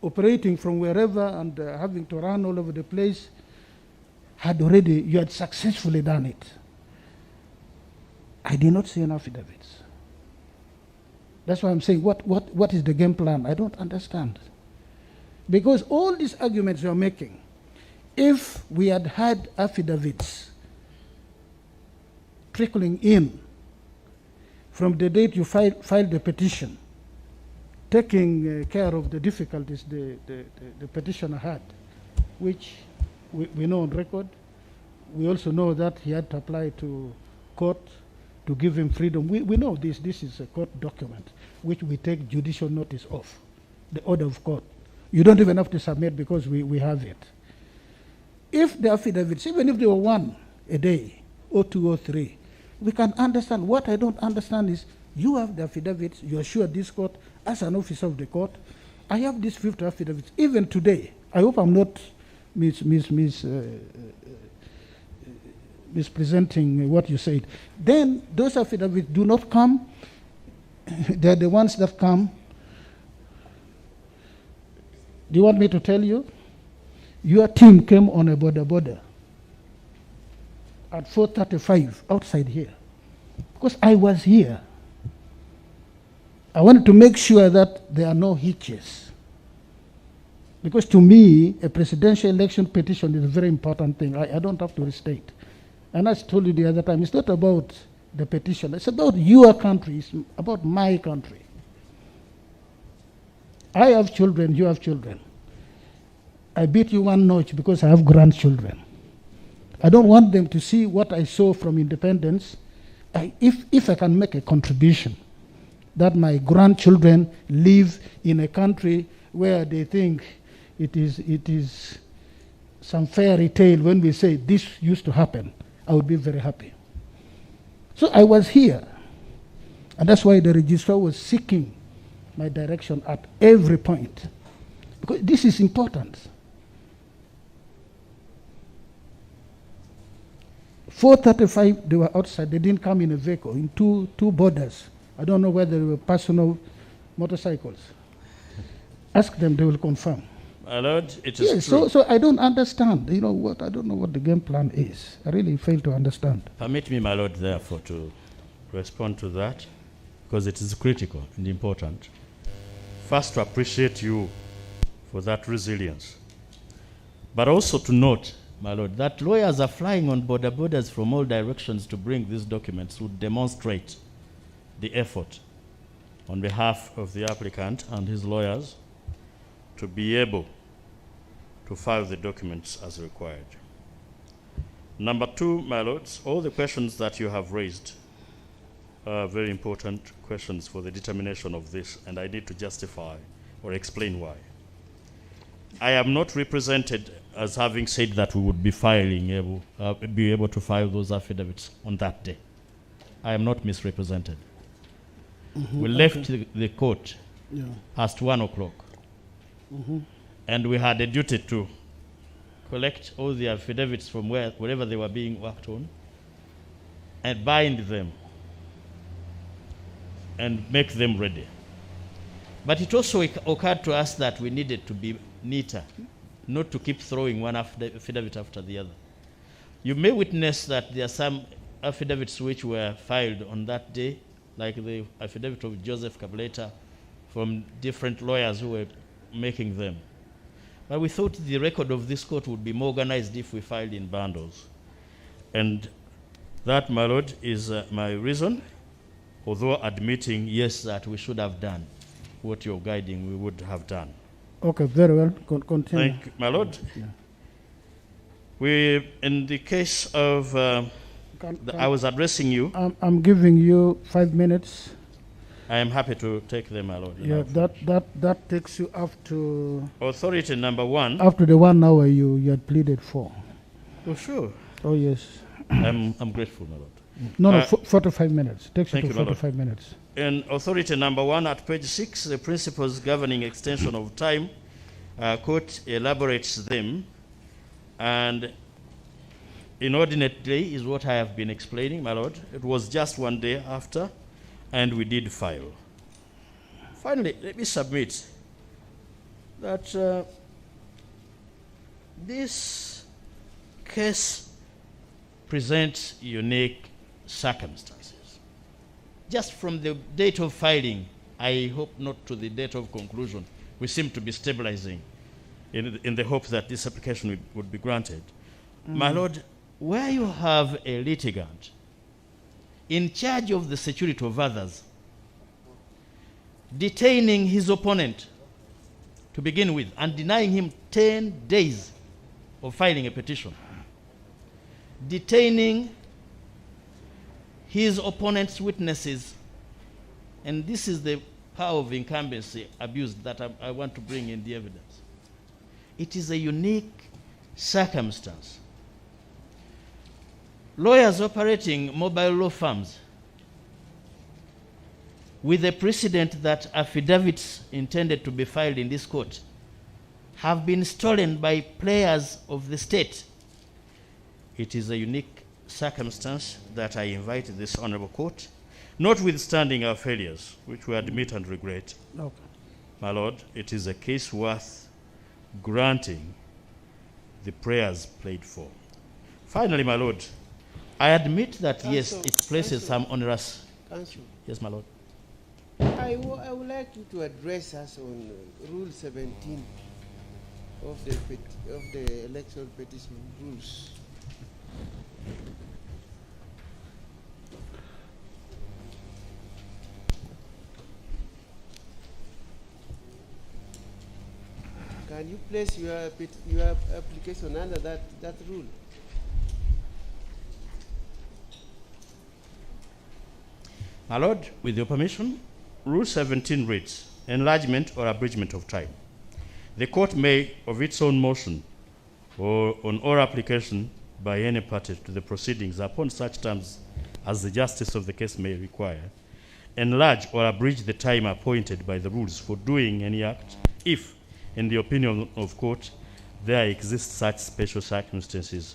operating from wherever and having to run all over the place, you had successfully done it. I did not see any affidavits. That's why I'm saying, what is the game plan? I don't understand. Because all these arguments you're making, if we had had affidavits trickling in from the date you filed the petition, taking care of the difficulties the petitioner had, which we know on record. We also know that he had to apply to court to give him freedom. We know this is a court document, which we take judicial notice of, the order of court. You don't even have to submit because we have it. If the affidavits, even if they were one a day, or two or three, we can understand. What I don't understand is you have the affidavits, you assure this court, as an officer of the court, I have these 50 affidavits. Even today, I hope I'm not mispresenting what you said. Then those affidavits do not come. They're the ones that come. Do you want me to tell you? Your team came on a border at 4:35 outside here. Because I was here. I wanted to make sure that there are no hitches. Because to me, a presidential election petition is a very important thing. I don't have to restate. And as I told you the other time, it's not about the petition. It's about your country. It's about my country. I have children, you have children. I beat you one notch because I have grandchildren. I don't want them to see what I saw from independence. If I can make a contribution, that my grandchildren live in a country where they think it is some fairy tale when we say this used to happen, I would be very happy. So I was here, and that's why the registrar was seeking my direction at every point, because this is important. 4:35, they were outside. They didn't come in a vehicle, in two borders. I don't know whether they were personal motorcycles. Ask them, they will confirm. My Lord, it is yes, true. So I don't understand. You know what? I don't know what the game plan is. I really fail to understand. Permit me, my Lord, therefore, to respond to that, because it is critical and important. First, to appreciate you for that resilience, but also to note, my Lord, that lawyers are flying on borders from all directions to bring these documents would demonstrate the effort on behalf of the applicant and his lawyers to be able to file the documents as required. Number two, my lords, all the questions that you have raised are very important questions for the determination of this, and I need to justify or explain why. I am not represented as having said that we would be be able to file those affidavits on that day. I am not misrepresented. We left the court past 1 o'clock. And we had a duty to collect all the affidavits from wherever they were being worked on and bind them and make them ready. But it also occurred to us that we needed to be neater, not to keep throwing one affidavit after the other. You may witness that there are some affidavits which were filed on that day, like the affidavit of Joseph Kableta from different lawyers who were making them. But we thought the record of this court would be more organized if we filed in bundles. And that, my lord, is my reason, although admitting, yes, that we should have done what you're guiding we would have done. Okay, very well. Continue. Thank you, my lord. Yeah. We, in the case of, I was addressing you. I'm giving you 5 minutes. I am happy to take them, my lord. Yeah, that takes you up to... Authority number 1. After the 1 hour you had pleaded for. Oh, sure. Oh, yes. I'm grateful, my lord. No, 45 minutes. Takes you to 45 minutes. In authority number 1 at page 6, the principles governing extension of time, court elaborates them, and inordinately is what I have been explaining, my lord. It was just 1 day after, and we did file. Finally, let me submit that this case presents unique circumstances. Just from the date of filing, I hope not to the date of conclusion, we seem to be stabilizing in the hope that this application would be granted. My lord, where you have a litigant in charge of the security of others, detaining his opponent to begin with and denying him 10 days of filing a petition, detaining his opponent's witnesses, and this is the power of incumbency abused that I want to bring in the evidence. It is a unique circumstance. Lawyers operating mobile law firms with a precedent that affidavits intended to be filed in this court have been stolen by players of the state. It is a unique circumstance that I invite this honorable court, notwithstanding our failures, which we admit and regret. Okay. My lord, it is a case worth granting the prayers played for. Finally, my lord, I admit that, yes, Counsel, it places counsel. some onerous. Counsel, Yes, my lord. I would like you to address us on Rule 17 of the election petition rules. Can you place your application under that rule? My lord, with your permission, Rule 17 reads, enlargement or abridgment of time. The court may, of its own motion, or on or application by any party to the proceedings upon such terms as the justice of the case may require, enlarge or abridge the time appointed by the rules for doing any act, if, in the opinion of court, there exist such special circumstances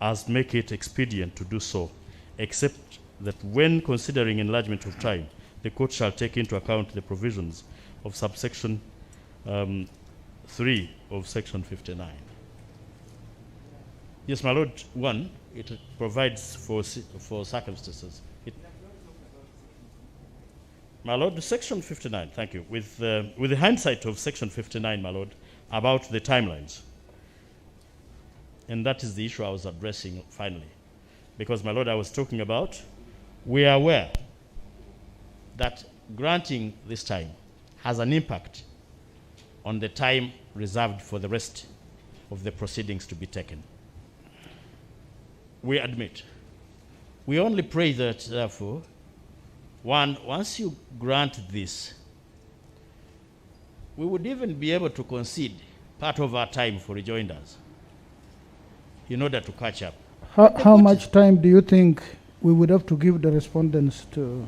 as make it expedient to do so, except that when considering enlargement of time, the court shall take into account the provisions of subsection 3 of section 59. Yes, my lord. 1, it provides for circumstances. My lord, section 59, thank you. With the hindsight of section 59, my lord, about the timelines. And that is the issue I was addressing finally. Because, my lord, I was talking about, we are aware that granting this time has an impact on the time reserved for the rest of the proceedings to be taken. We admit. We only pray that, therefore, once you grant this, we would even be able to concede part of our time for rejoinders in order to catch up. How much time do you think we would have to give the respondents to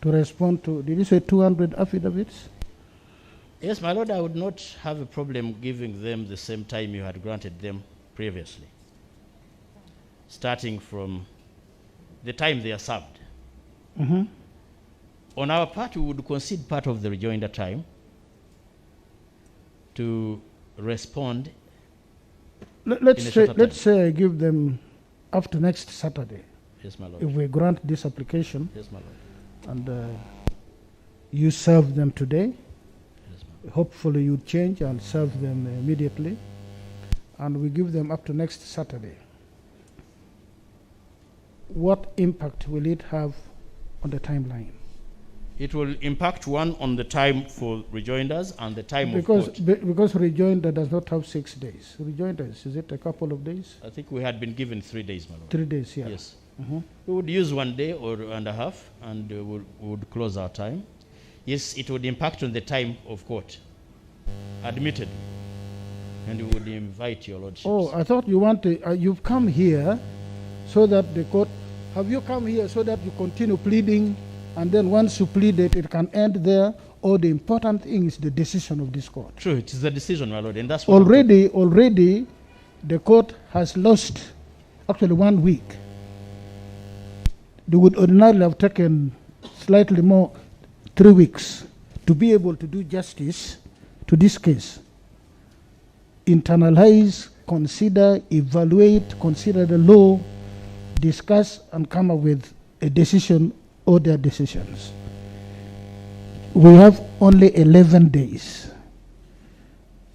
respond to, did you say 200 affidavits? Yes, my lord, I would not have a problem giving them the same time you had granted them previously, starting from the time they are served. Mm-hmm. On our part, we would concede part of the rejoinder time to respond. Let's say I give them up to next Saturday. Yes, my lord. If we grant this application, Yes, my lord. and you serve them today, Yes, my lord. hopefully you change and serve them immediately, and we give them up to next Saturday. What impact will it have on the timeline? It will impact, one, on the time for rejoinders and the time Because of court. because rejoinder does not have 6 days. Rejoinders, is it a couple of days? I think we had been given 3 days, my lord. 3 days, yeah. Yes. Mhm. We would use 1 day or and a half, and we would close our time. Yes, it would impact on the time of court, admitted, and we would invite your lordships. Oh, I thought you wanted, you've come here so that the court, have you come here so that you continue pleading, and then once you plead it, it can end there, or the important thing is the decision of this court? True, it is the decision, my lord, and that's what Already, the court has lost actually 1 week. They would ordinarily have taken slightly more, 3 weeks, to be able to do justice to this case. Internalize, consider, evaluate, consider the law, discuss, and come up with a decision or their decisions. We have only 11 days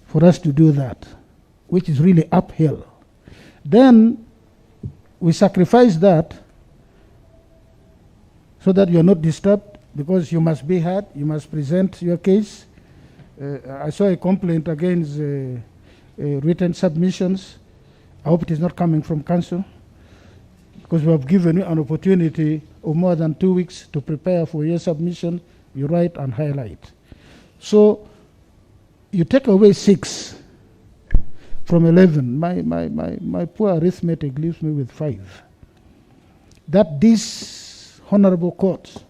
for us to do that, which is really uphill. Then we sacrifice that so that you are not disturbed, because you must be heard, you must present your case. I saw a complaint against written submissions. I hope it is not coming from counsel, because we have given you an opportunity of more than 2 weeks to prepare for your submission. You write and highlight. So you take away 6 from 11. My poor arithmetic leaves me with 5. That this honorable court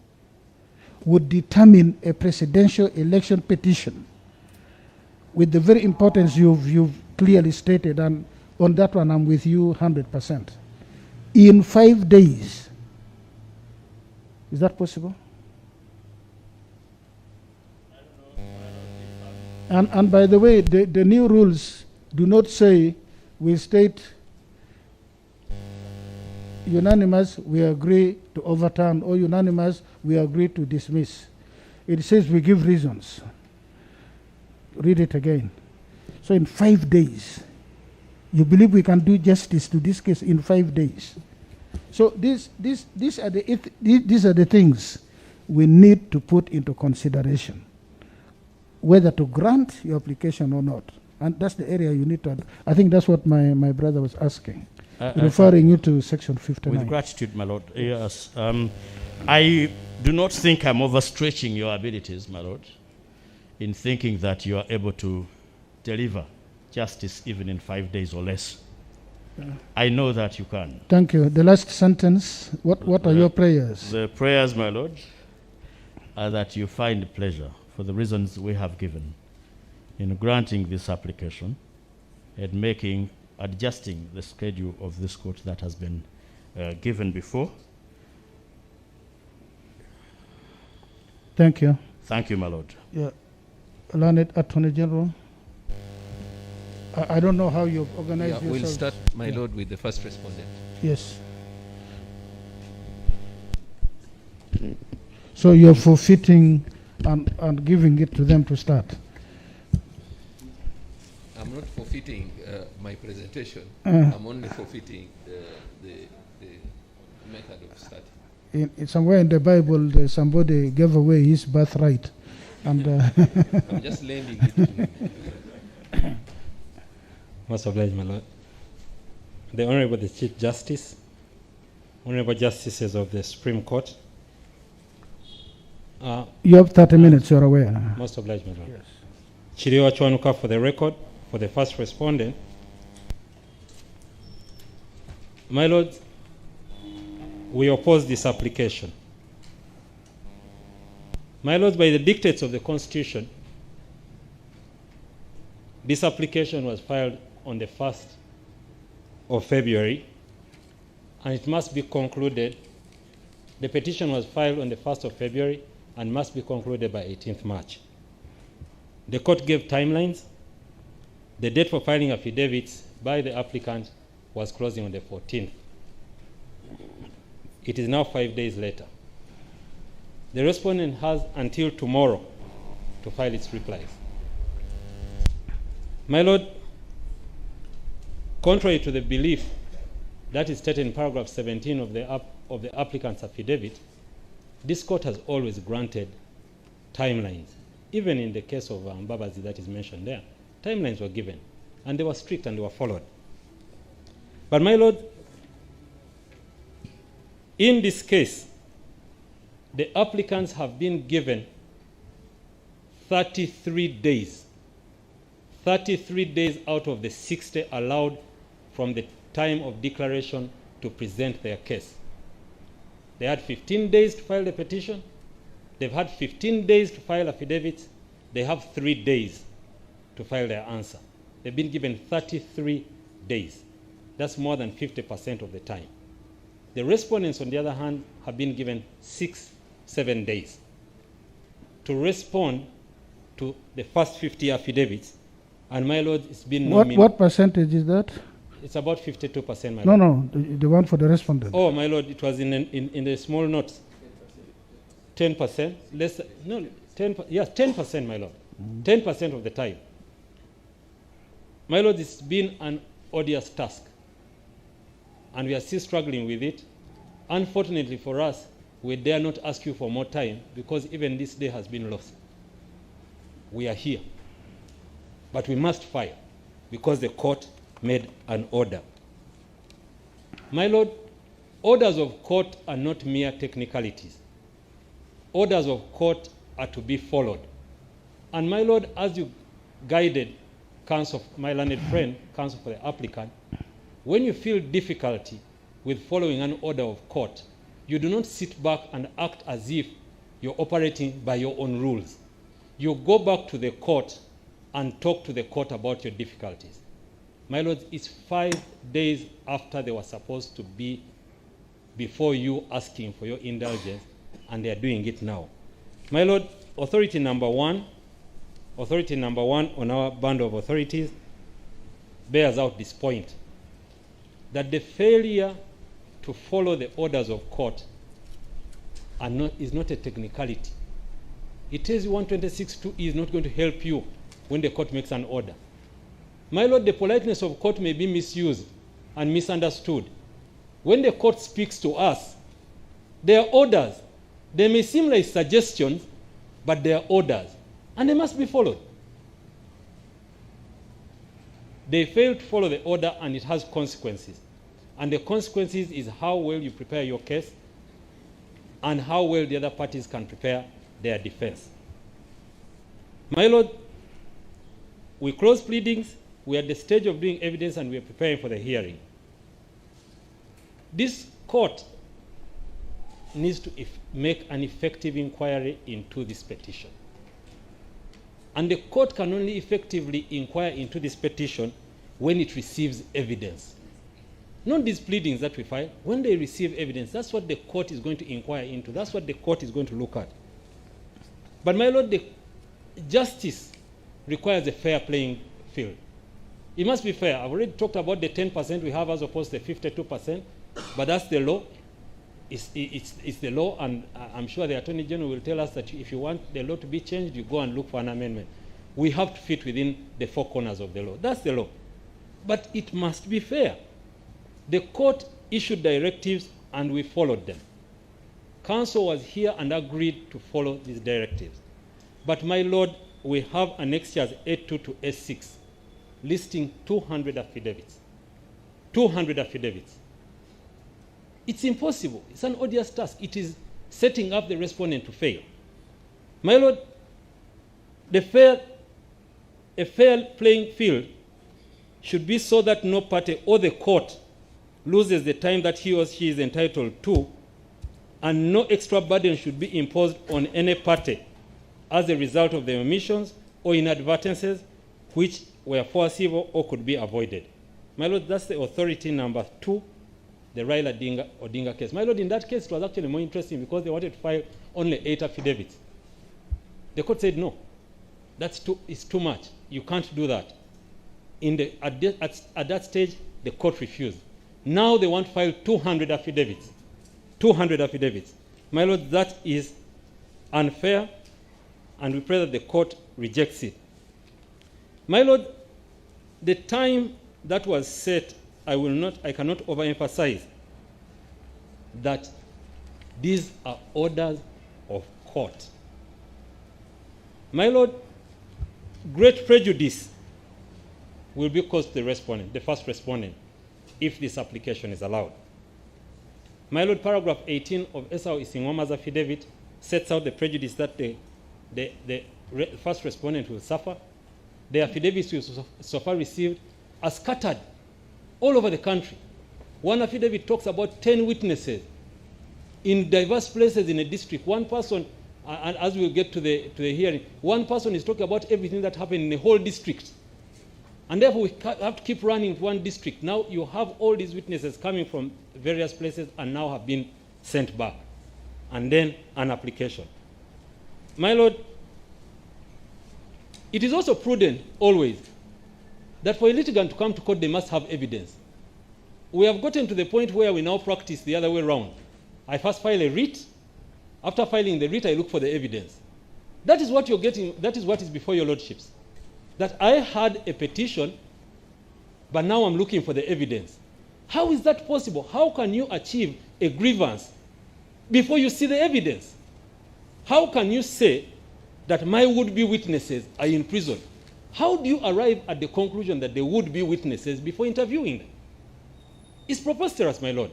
would determine a presidential election petition with the very importance you've clearly stated, and on that one I'm with you 100%. In 5 days. Is that possible? And by the way, the new rules do not say we state unanimous, we agree to overturn, or unanimous, we agree to dismiss. It says we give reasons. Read it again. So in 5 days, you believe we can do justice to this case in 5 days? So these are the things we need to put into consideration, whether to grant your application or not. And that's the area you need to. I think that's what my brother was asking, referring you to section 59. With gratitude, my lord. Yes. I do not think I'm overstretching your abilities, my lord, in thinking that you are able to deliver justice even in 5 days or less. I know that you can. Thank you. The last sentence, what are your prayers? The prayers, my lord, are that you find pleasure for the reasons we have given in granting this application and adjusting the schedule of this court that has been given before. Thank you. Thank you, my lord. Yeah. Learned Attorney General. I don't know how you've organized yourself. We'll start, my lord, with the first respondent. Yes. So you're forfeiting and giving it to them to start. I'm not forfeiting my presentation. I'm only forfeiting the method of starting. Somewhere in the Bible, somebody gave away his birthright. And I'm just lending it to him. Most obliged, my lord. The Honorable the Chief Justice, Honorable Justices of the Supreme Court. You have 30 minutes, you're aware. Most obliged, my lord. Yes. Chiriwa Chwanuka for the record, for the first respondent. My lord, we oppose this application. My lord, by the dictates of the Constitution, this application was filed on the 1st of February, and it must be concluded. The petition was filed on the 1st of February and must be concluded by 18th March. The court gave timelines. The date for filing affidavits by the applicant was closing on the 14th. It is now 5 days later. The respondent has until tomorrow to file its replies. My lord, contrary to the belief that is stated in paragraph 17 of the applicant's affidavit, this court has always granted timelines. Even in the case of Mbabazi that is mentioned there, timelines were given, and they were strict and they were followed. But my lord, in this case, the applicants have been given 33 days. 33 days out of the 60 allowed from the time of declaration to present their case. They had 15 days to file the petition. They've had 15 days to file affidavits. They have 3 days to file their answer. They've been given 33 days. That's more than 50% of the time. The respondents, on the other hand, have been given 6-7 days to respond to the first 50 affidavits. And my lord, it's been what percentage is that? It's about 52%, my lord. No, the one for the respondent. Oh, my lord, it was in the small notes. 10%, less, no, 10%, yes, 10%, my lord. 10% of the time. My lord, it's been an odious task, and we are still struggling with it. Unfortunately for us, we dare not ask you for more time, because even this day has been lost. We are here, but we must file, because the court made an order. My lord, orders of court are not mere technicalities. Orders of court are to be followed. And my lord, as you guided counsel, my learned friend, counsel for the applicant, when you feel difficulty with following an order of court, you do not sit back and act as if you're operating by your own rules. You go back to the court and talk to the court about your difficulties. My lord, it's 5 days after they were supposed to be before you asking for your indulgence, and they are doing it now. My lord, authority number one on our band of authorities bears out this point, that the failure to follow the orders of court is not a technicality. It tells you 126.2 is not going to help you when the court makes an order. My lord, the politeness of court may be misused and misunderstood. When the court speaks to us, they are orders. They may seem like suggestions, but they are orders, and they must be followed. They fail to follow the order, and it has consequences. And the consequences is how well you prepare your case and how well the other parties can prepare their defense. My lord, we close pleadings. We are at the stage of doing evidence, and we are preparing for the hearing. This court needs to make an effective inquiry into this petition. And the court can only effectively inquire into this petition when it receives evidence. Not these pleadings that we file. When they receive evidence, that's what the court is going to inquire into. That's what the court is going to look at. But my lord, the justice requires a fair playing field. It must be fair. I've already talked about the 10% we have as opposed to the 52%, but that's the law. It's the law, and I'm sure the Attorney General will tell us that if you want the law to be changed, you go and look for an amendment. We have to fit within the four corners of the law. That's the law. But it must be fair. The court issued directives, and we followed them. Counsel was here and agreed to follow these directives. But my lord, we have annexures A2 to A6 listing 200 affidavits. 200 affidavits. It's impossible. It's an odious task. It is setting up the respondent to fail. My lord, a fair playing field should be so that no party or the court loses the time that he or she is entitled to, and no extra burden should be imposed on any party as a result of the omissions or inadvertences which were foreseeable or could be avoided. My lord, that's the authority number 2, the Raila Odinga case. My lord, in that case, it was actually more interesting because they wanted to file only 8 affidavits. The court said, no, it's too much. You can't do that. At that stage, the court refused. Now they want to file 200 affidavits. 200 affidavits. My lord, that is unfair, and we pray that the court rejects it. My lord, the time that was set, I cannot overemphasize that these are orders of court. My lord, great prejudice will be caused to the respondent, the first respondent, if this application is allowed. My lord, paragraph 18 of Esau Isingwama's affidavit sets out the prejudice that the first respondent will suffer. The affidavits we so far received are scattered all over the country. One affidavit talks about 10 witnesses in diverse places in a district. One person, and as we'll get to the hearing, one person is talking about everything that happened in the whole district. And therefore, we have to keep running to one district. Now you have all these witnesses coming from various places and now have been sent back. And then an application. My lord, it is also prudent always that for a litigant to come to court, they must have evidence. We have gotten to the point where we now practice the other way around. I first file a writ. After filing the writ, I look for the evidence. That is what you're getting. That is what is before your lordships. That I had a petition, but now I'm looking for the evidence. How is that possible? How can you achieve a grievance before you see the evidence? How can you say that my would-be witnesses are in prison? How do you arrive at the conclusion that they would be witnesses before interviewing them? It's preposterous, my lord.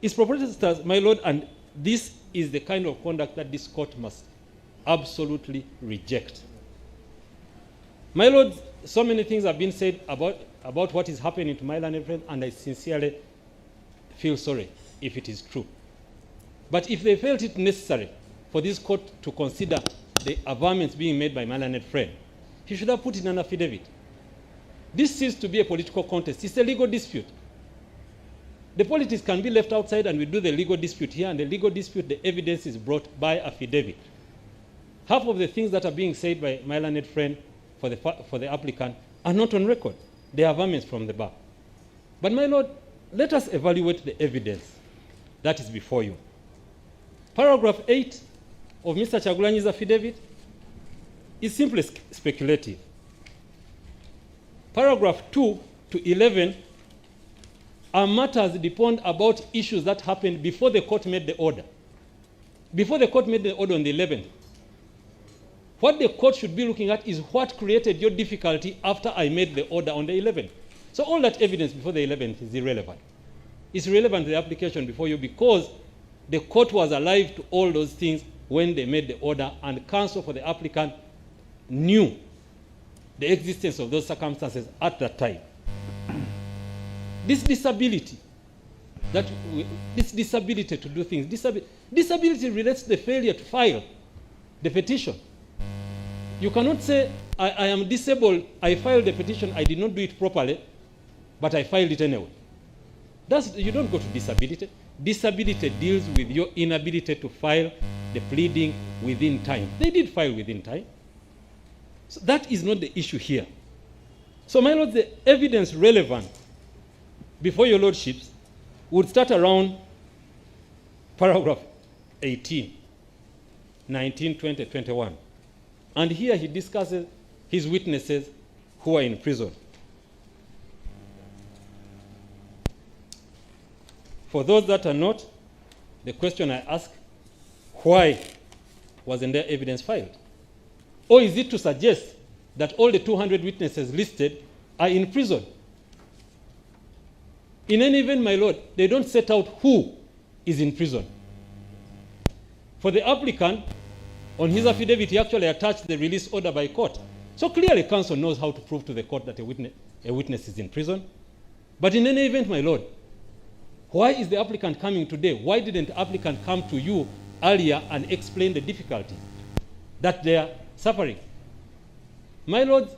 It's preposterous, my lord, and this is the kind of conduct that this court must absolutely reject. My lord, so many things have been said about what is happening to my learned friend, and I sincerely feel sorry if it is true. But if they felt it necessary for this court to consider the averments being made by my learned friend, he should have put in an affidavit. This ceased to be a political contest. It's a legal dispute. The politics can be left outside and we do the legal dispute here, and the legal dispute, the evidence is brought by affidavit. Half of the things that are being said by my learned friend for the applicant are not on record. They are averments from the bar. But my lord, let us evaluate the evidence that is before you. Paragraph 8 of Mr. Chagulanyi's affidavit is simply speculative. Paragraph 2 to 11 are matters depend about issues that happened before the court made the order. Before the court made the order on the 11th. What the court should be looking at is what created your difficulty after I made the order on the 11th. So all that evidence before the 11th is irrelevant. It's relevant to the application before you because the court was alive to all those things when they made the order, and counsel for the applicant knew the existence of those circumstances at that time. This disability to do things, disability relates to the failure to file the petition. You cannot say, I am disabled, I filed the petition, I did not do it properly, but I filed it anyway. You don't go to disability. Disability deals with your inability to file the pleading within time. They did file within time. So that is not the issue here. So, my lord, the evidence relevant before your lordships would start around paragraph 18, 19, 20, 21. And here he discusses his witnesses who are in prison. For those that are not, the question I ask, why wasn't there evidence filed? Or is it to suggest that all the 200 witnesses listed are in prison? In any event, my lord, they don't set out who is in prison. For the applicant, on his affidavit, he actually attached the release order by court. So clearly, counsel knows how to prove to the court that a witness is in prison. But in any event, my lord, why is the applicant coming today? Why didn't the applicant come to you earlier and explain the difficulty that they are suffering? My lord,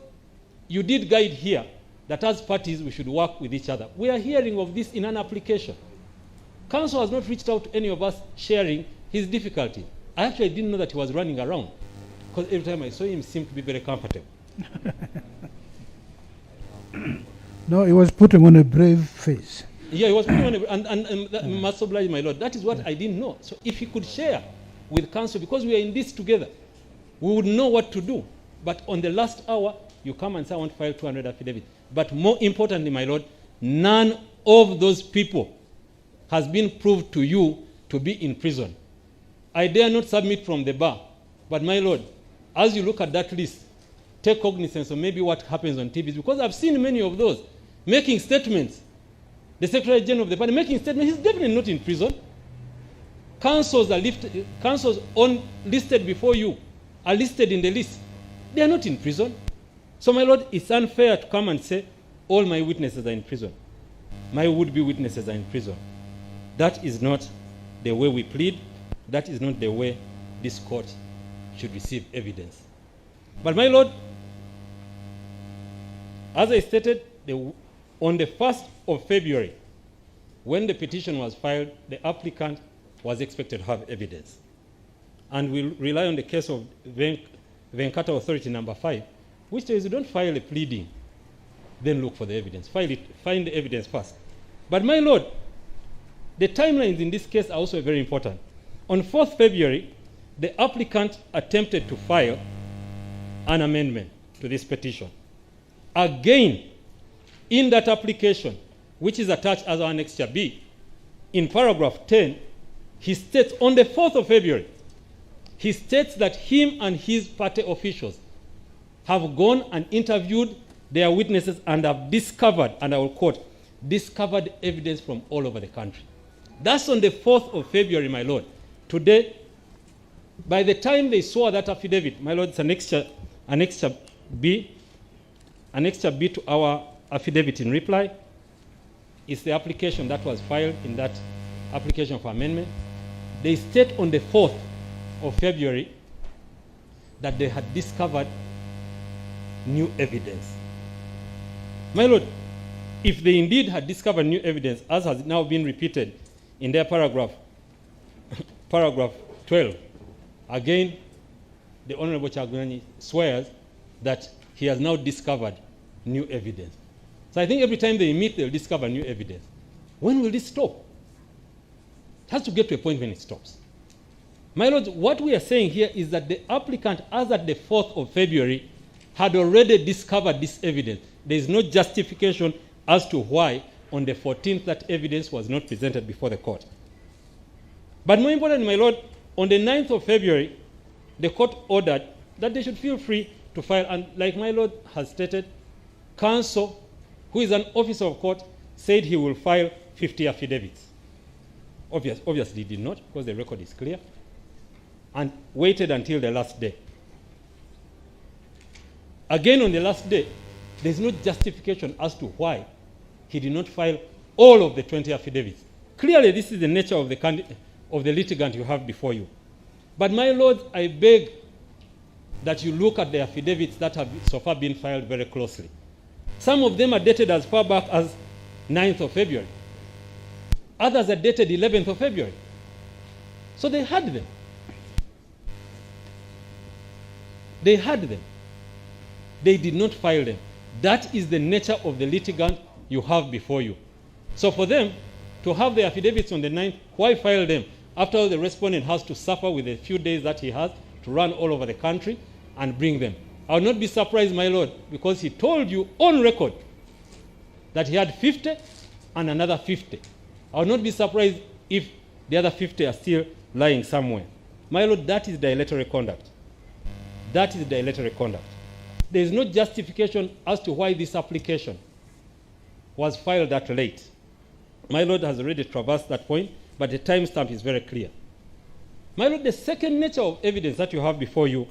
you did guide here that as parties we should work with each other. We are hearing of this in an application. Counsel has not reached out to any of us sharing his difficulty. I actually didn't know that he was running around because every time I saw him, he seemed to be very comfortable. No, he was putting on a brave face. Yeah, he was putting on a, and that must oblige, my lord. That is what I didn't know. So if he could share with counsel, because we are in this together, we would know what to do. But on the last hour, you come and say, I want to file 200 affidavits. But more importantly, my lord, none of those people has been proved to you to be in prison. I dare not submit from the bar. But my lord, as you look at that list, take cognizance of maybe what happens on TV, because I've seen many of those making statements. The Secretary General of the party making statements, he's definitely not in prison. Counsels are listed before you, are listed in the list. They are not in prison. So, my lord, it's unfair to come and say, all my witnesses are in prison. My would-be witnesses are in prison. That is not the way we plead. That is not the way this court should receive evidence. But, my lord, as I stated, on the 1st of February, when the petition was filed, the applicant was expected to have evidence. And we rely on the case of Venkata Authority number 5, which says you don't file a pleading, then look for the evidence. Find the evidence first. But my lord, the timelines in this case are also very important. On 4th February, the applicant attempted to file an amendment to this petition. Again, in that application, which is attached as Annexure B, in paragraph 10, he states on the 4th of February, he states that him and his party officials have gone and interviewed their witnesses and have discovered, and I will quote, discovered evidence from all over the country. That's on the 4th of February, my lord. Today, by the time they saw that affidavit, my lord, it's Annexure B to our affidavit in reply. It's the application that was filed in that application for amendment. They state on the 4th of February that they had discovered new evidence. My lord, if they indeed had discovered new evidence, as has now been repeated in their paragraph 12, again, the Honorable Chagulanyi swears that he has now discovered new evidence. So I think every time they meet, they'll discover new evidence. When will this stop? It has to get to a point when it stops. My lords, what we are saying here is that the applicant, as at the 4th of February, had already discovered this evidence. There is no justification as to why on the 14th that evidence was not presented before the court. But more importantly, my lord, on the 9th of February, the court ordered that they should feel free to file, and like my lord has stated, counsel, who is an officer of court, said he will file 50 affidavits. Obviously he did not, because the record is clear, and waited until the last day. Again, on the last day, there's no justification as to why he did not file all of the 20 affidavits. Clearly, this is the nature of the litigant you have before you. But my lords, I beg that you look at the affidavits that have so far been filed very closely. Some of them are dated as far back as 9th of February. Others are dated 11th of February. So they had them. They had them. They did not file them. That is the nature of the litigant you have before you. So for them to have the affidavits on the 9th, why file them? After all, the respondent has to suffer with the few days that he has to run all over the country and bring them. I will not be surprised, my lord, because he told you on record that he had 50 and another 50. I will not be surprised if the other 50 are still lying somewhere. My lord, that is dilatory conduct. That is dilatory conduct. There is no justification as to why this application was filed that late. My lord has already traversed that point, but the timestamp is very clear. My lord, the second nature of evidence that you have before you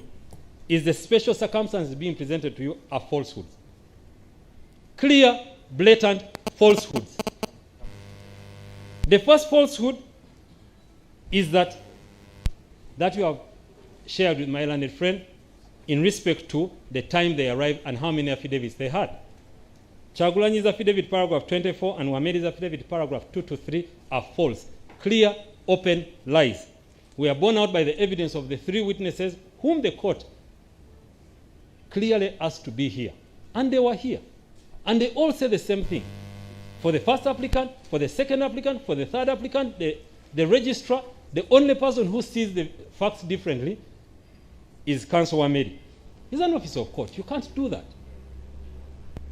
is the special circumstances being presented to you are falsehoods. Clear, blatant falsehoods. The first falsehood is that you have shared with my learned friend in respect to the time they arrived and how many affidavits they had. Chagulanyi's affidavit paragraph 24 and Wamedi's affidavit paragraph 2 to 3 are false. Clear, open lies. We are borne out by the evidence of the 3 witnesses whom the court clearly asked to be here. And they were here. And they all say the same thing. For the first applicant, for the second applicant, for the third applicant, the registrar, the only person who sees the facts differently is counsel Wamedi. He's an officer of court. You can't do that.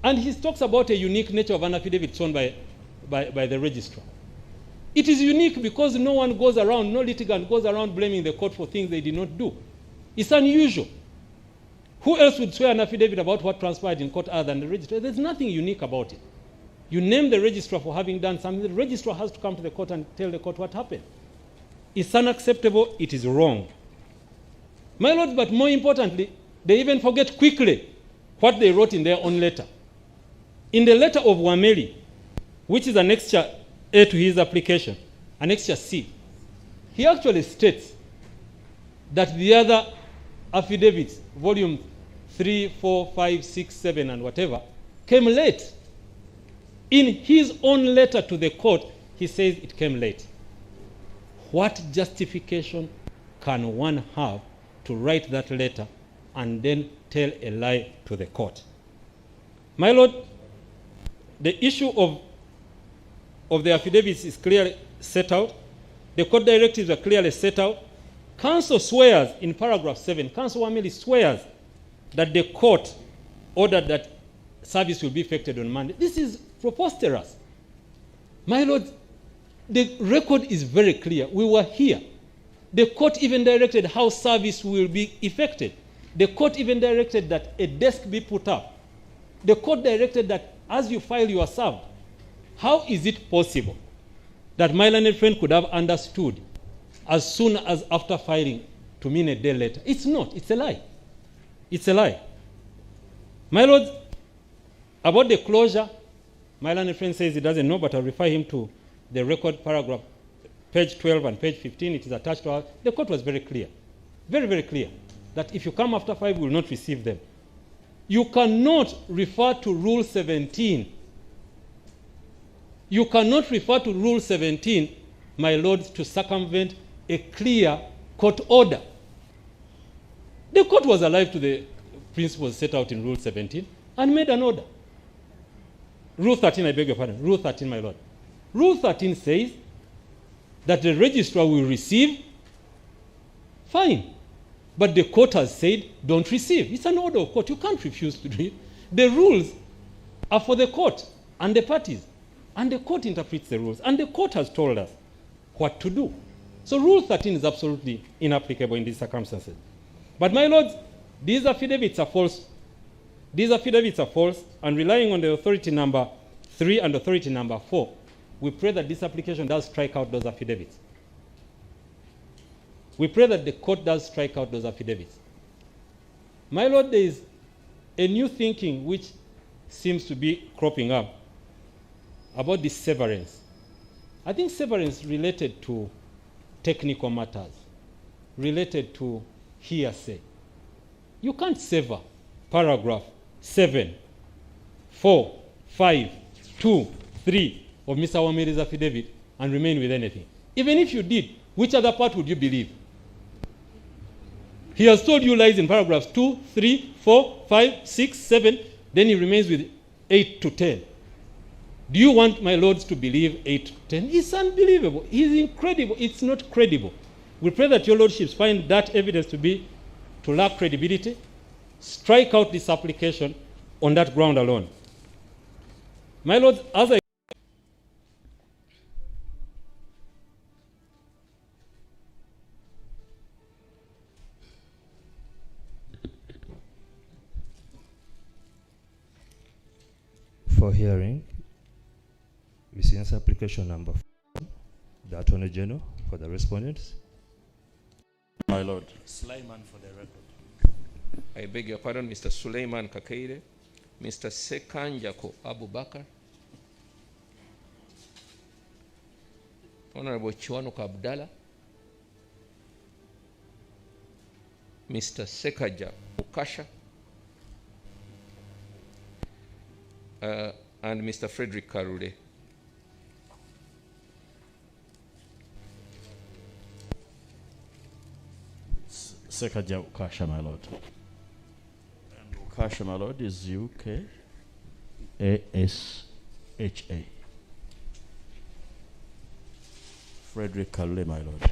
And he talks about a unique nature of an affidavit shown by the registrar. It is unique because no one goes around, no litigant goes around blaming the court for things they did not do. It's unusual. Who else would swear an affidavit about what transpired in court other than the registrar? There's nothing unique about it. You name the registrar for having done something. The registrar has to come to the court and tell the court what happened. It's unacceptable. It is wrong. My lords, but more importantly, they even forget quickly what they wrote in their own letter. In the letter of Wamedi, which is annexure A to his application, annexure C, he actually states that the other affidavits, volume 3, 4, 5, 6, 7, and whatever, came late. In his own letter to the court, he says it came late. What justification can one have to write that letter and then tell a lie to the court? My lord, the issue of the affidavits is clearly set out. The court directives are clearly set out. Counsel swears in paragraph 7, Counsel Wamedi swears that the court ordered that service will be effected on Monday. This is preposterous. My lord, the record is very clear. We were here. The court even directed how service will be effected. The court even directed that a desk be put up. The court directed that as you file, you are served. How is it possible that my learned friend could have understood as soon as after filing to mean a day later? It's not. It's a lie. It's a lie. My lord, about the closure, my learned friend says he doesn't know, but I'll refer him to the record paragraph, page 12 and page 15. It is attached to our. The court was very clear, very, very clear, that if you come after 5, we will not receive them. You cannot refer to Rule 17. You cannot refer to Rule 17, my lords, to circumvent a clear court order. The court was alive to the principles set out in Rule 17 and made an order. Rule 13, I beg your pardon. Rule 13, my lord. Rule 13 says that the registrar will receive, fine. But the court has said, don't receive. It's an order of court. You can't refuse to do it. The rules are for the court and the parties. And the court interprets the rules. And the court has told us what to do. So Rule 13 is absolutely inapplicable in these circumstances. But my lords, these affidavits are false. These affidavits are false, and relying on the authority number 3 and authority number 4, we pray that this application does strike out those affidavits. We pray that the court does strike out those affidavits. My lord, there is a new thinking which seems to be cropping up about this severance. I think severance related to technical matters, related to hearsay. You can't sever paragraph 7, 4, 5, 2, 3 of Mr. Wamiri's affidavit and remain with anything. Even if you did, which other part would you believe? He has told you lies in paragraphs 2, 3, 4, 5, 6, 7, then he remains with 8 to 10. Do you want my lords to believe 8 to 10? It's unbelievable. It's incredible. It's not credible. We pray that your lordships find that evidence to lack credibility. Strike out this application on that ground alone. My lords, as I For hearing, Miscellaneous application number 4, the Attorney General for the respondents. My lord. Sulaiman for the record. I beg your pardon, Mr. Suleiman Kakeire, Mr. Sekanjako Abubakar, Honorable Chiwanuka Abdallah, Mr. Sekaja Ukasha, and Mr. Frederick Karule. Sekaja Ukasha, my lord. And Ukasha, my lord, is UKASHA. Frederick Karule, my lord.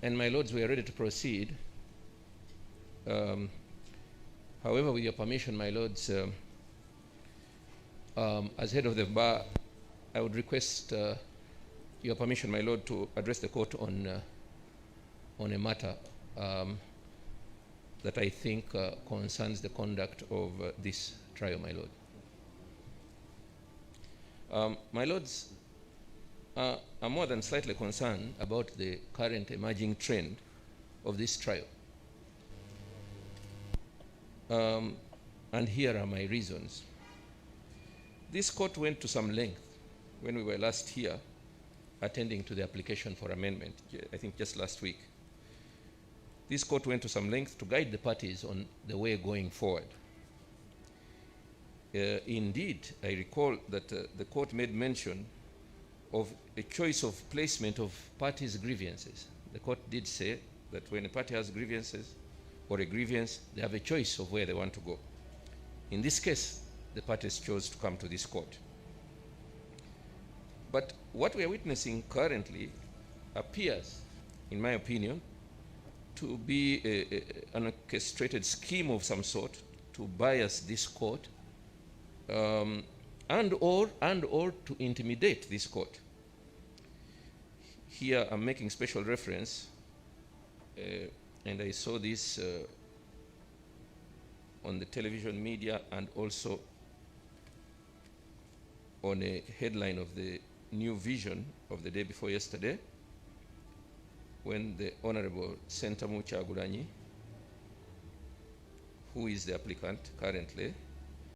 And my lords, we are ready to proceed. However, with your permission, my lords, as head of the bar, I would request your permission, my lord, to address the court on a matter that I think concerns the conduct of this trial, my lord. My lords, I'm more than slightly concerned about the current emerging trend of this trial. And here are my reasons. This court went to some length when we were last here attending to the application for amendment, I think just last week. This court went to some length to guide the parties on the way going forward. Indeed, I recall that the court made mention of a choice of placement of parties' grievances. The court did say that when a party has grievances or a grievance, they have a choice of where they want to go. In this case, the parties chose to come to this court. But what we are witnessing currently appears, in my opinion, to be an orchestrated scheme of some sort to bias this court and or to intimidate this court. Here I'm making special reference, and I saw this on the television media and also on a headline of the New Vision of the day before yesterday, when the Honorable Sentamu Chagulanyi, who is the applicant currently,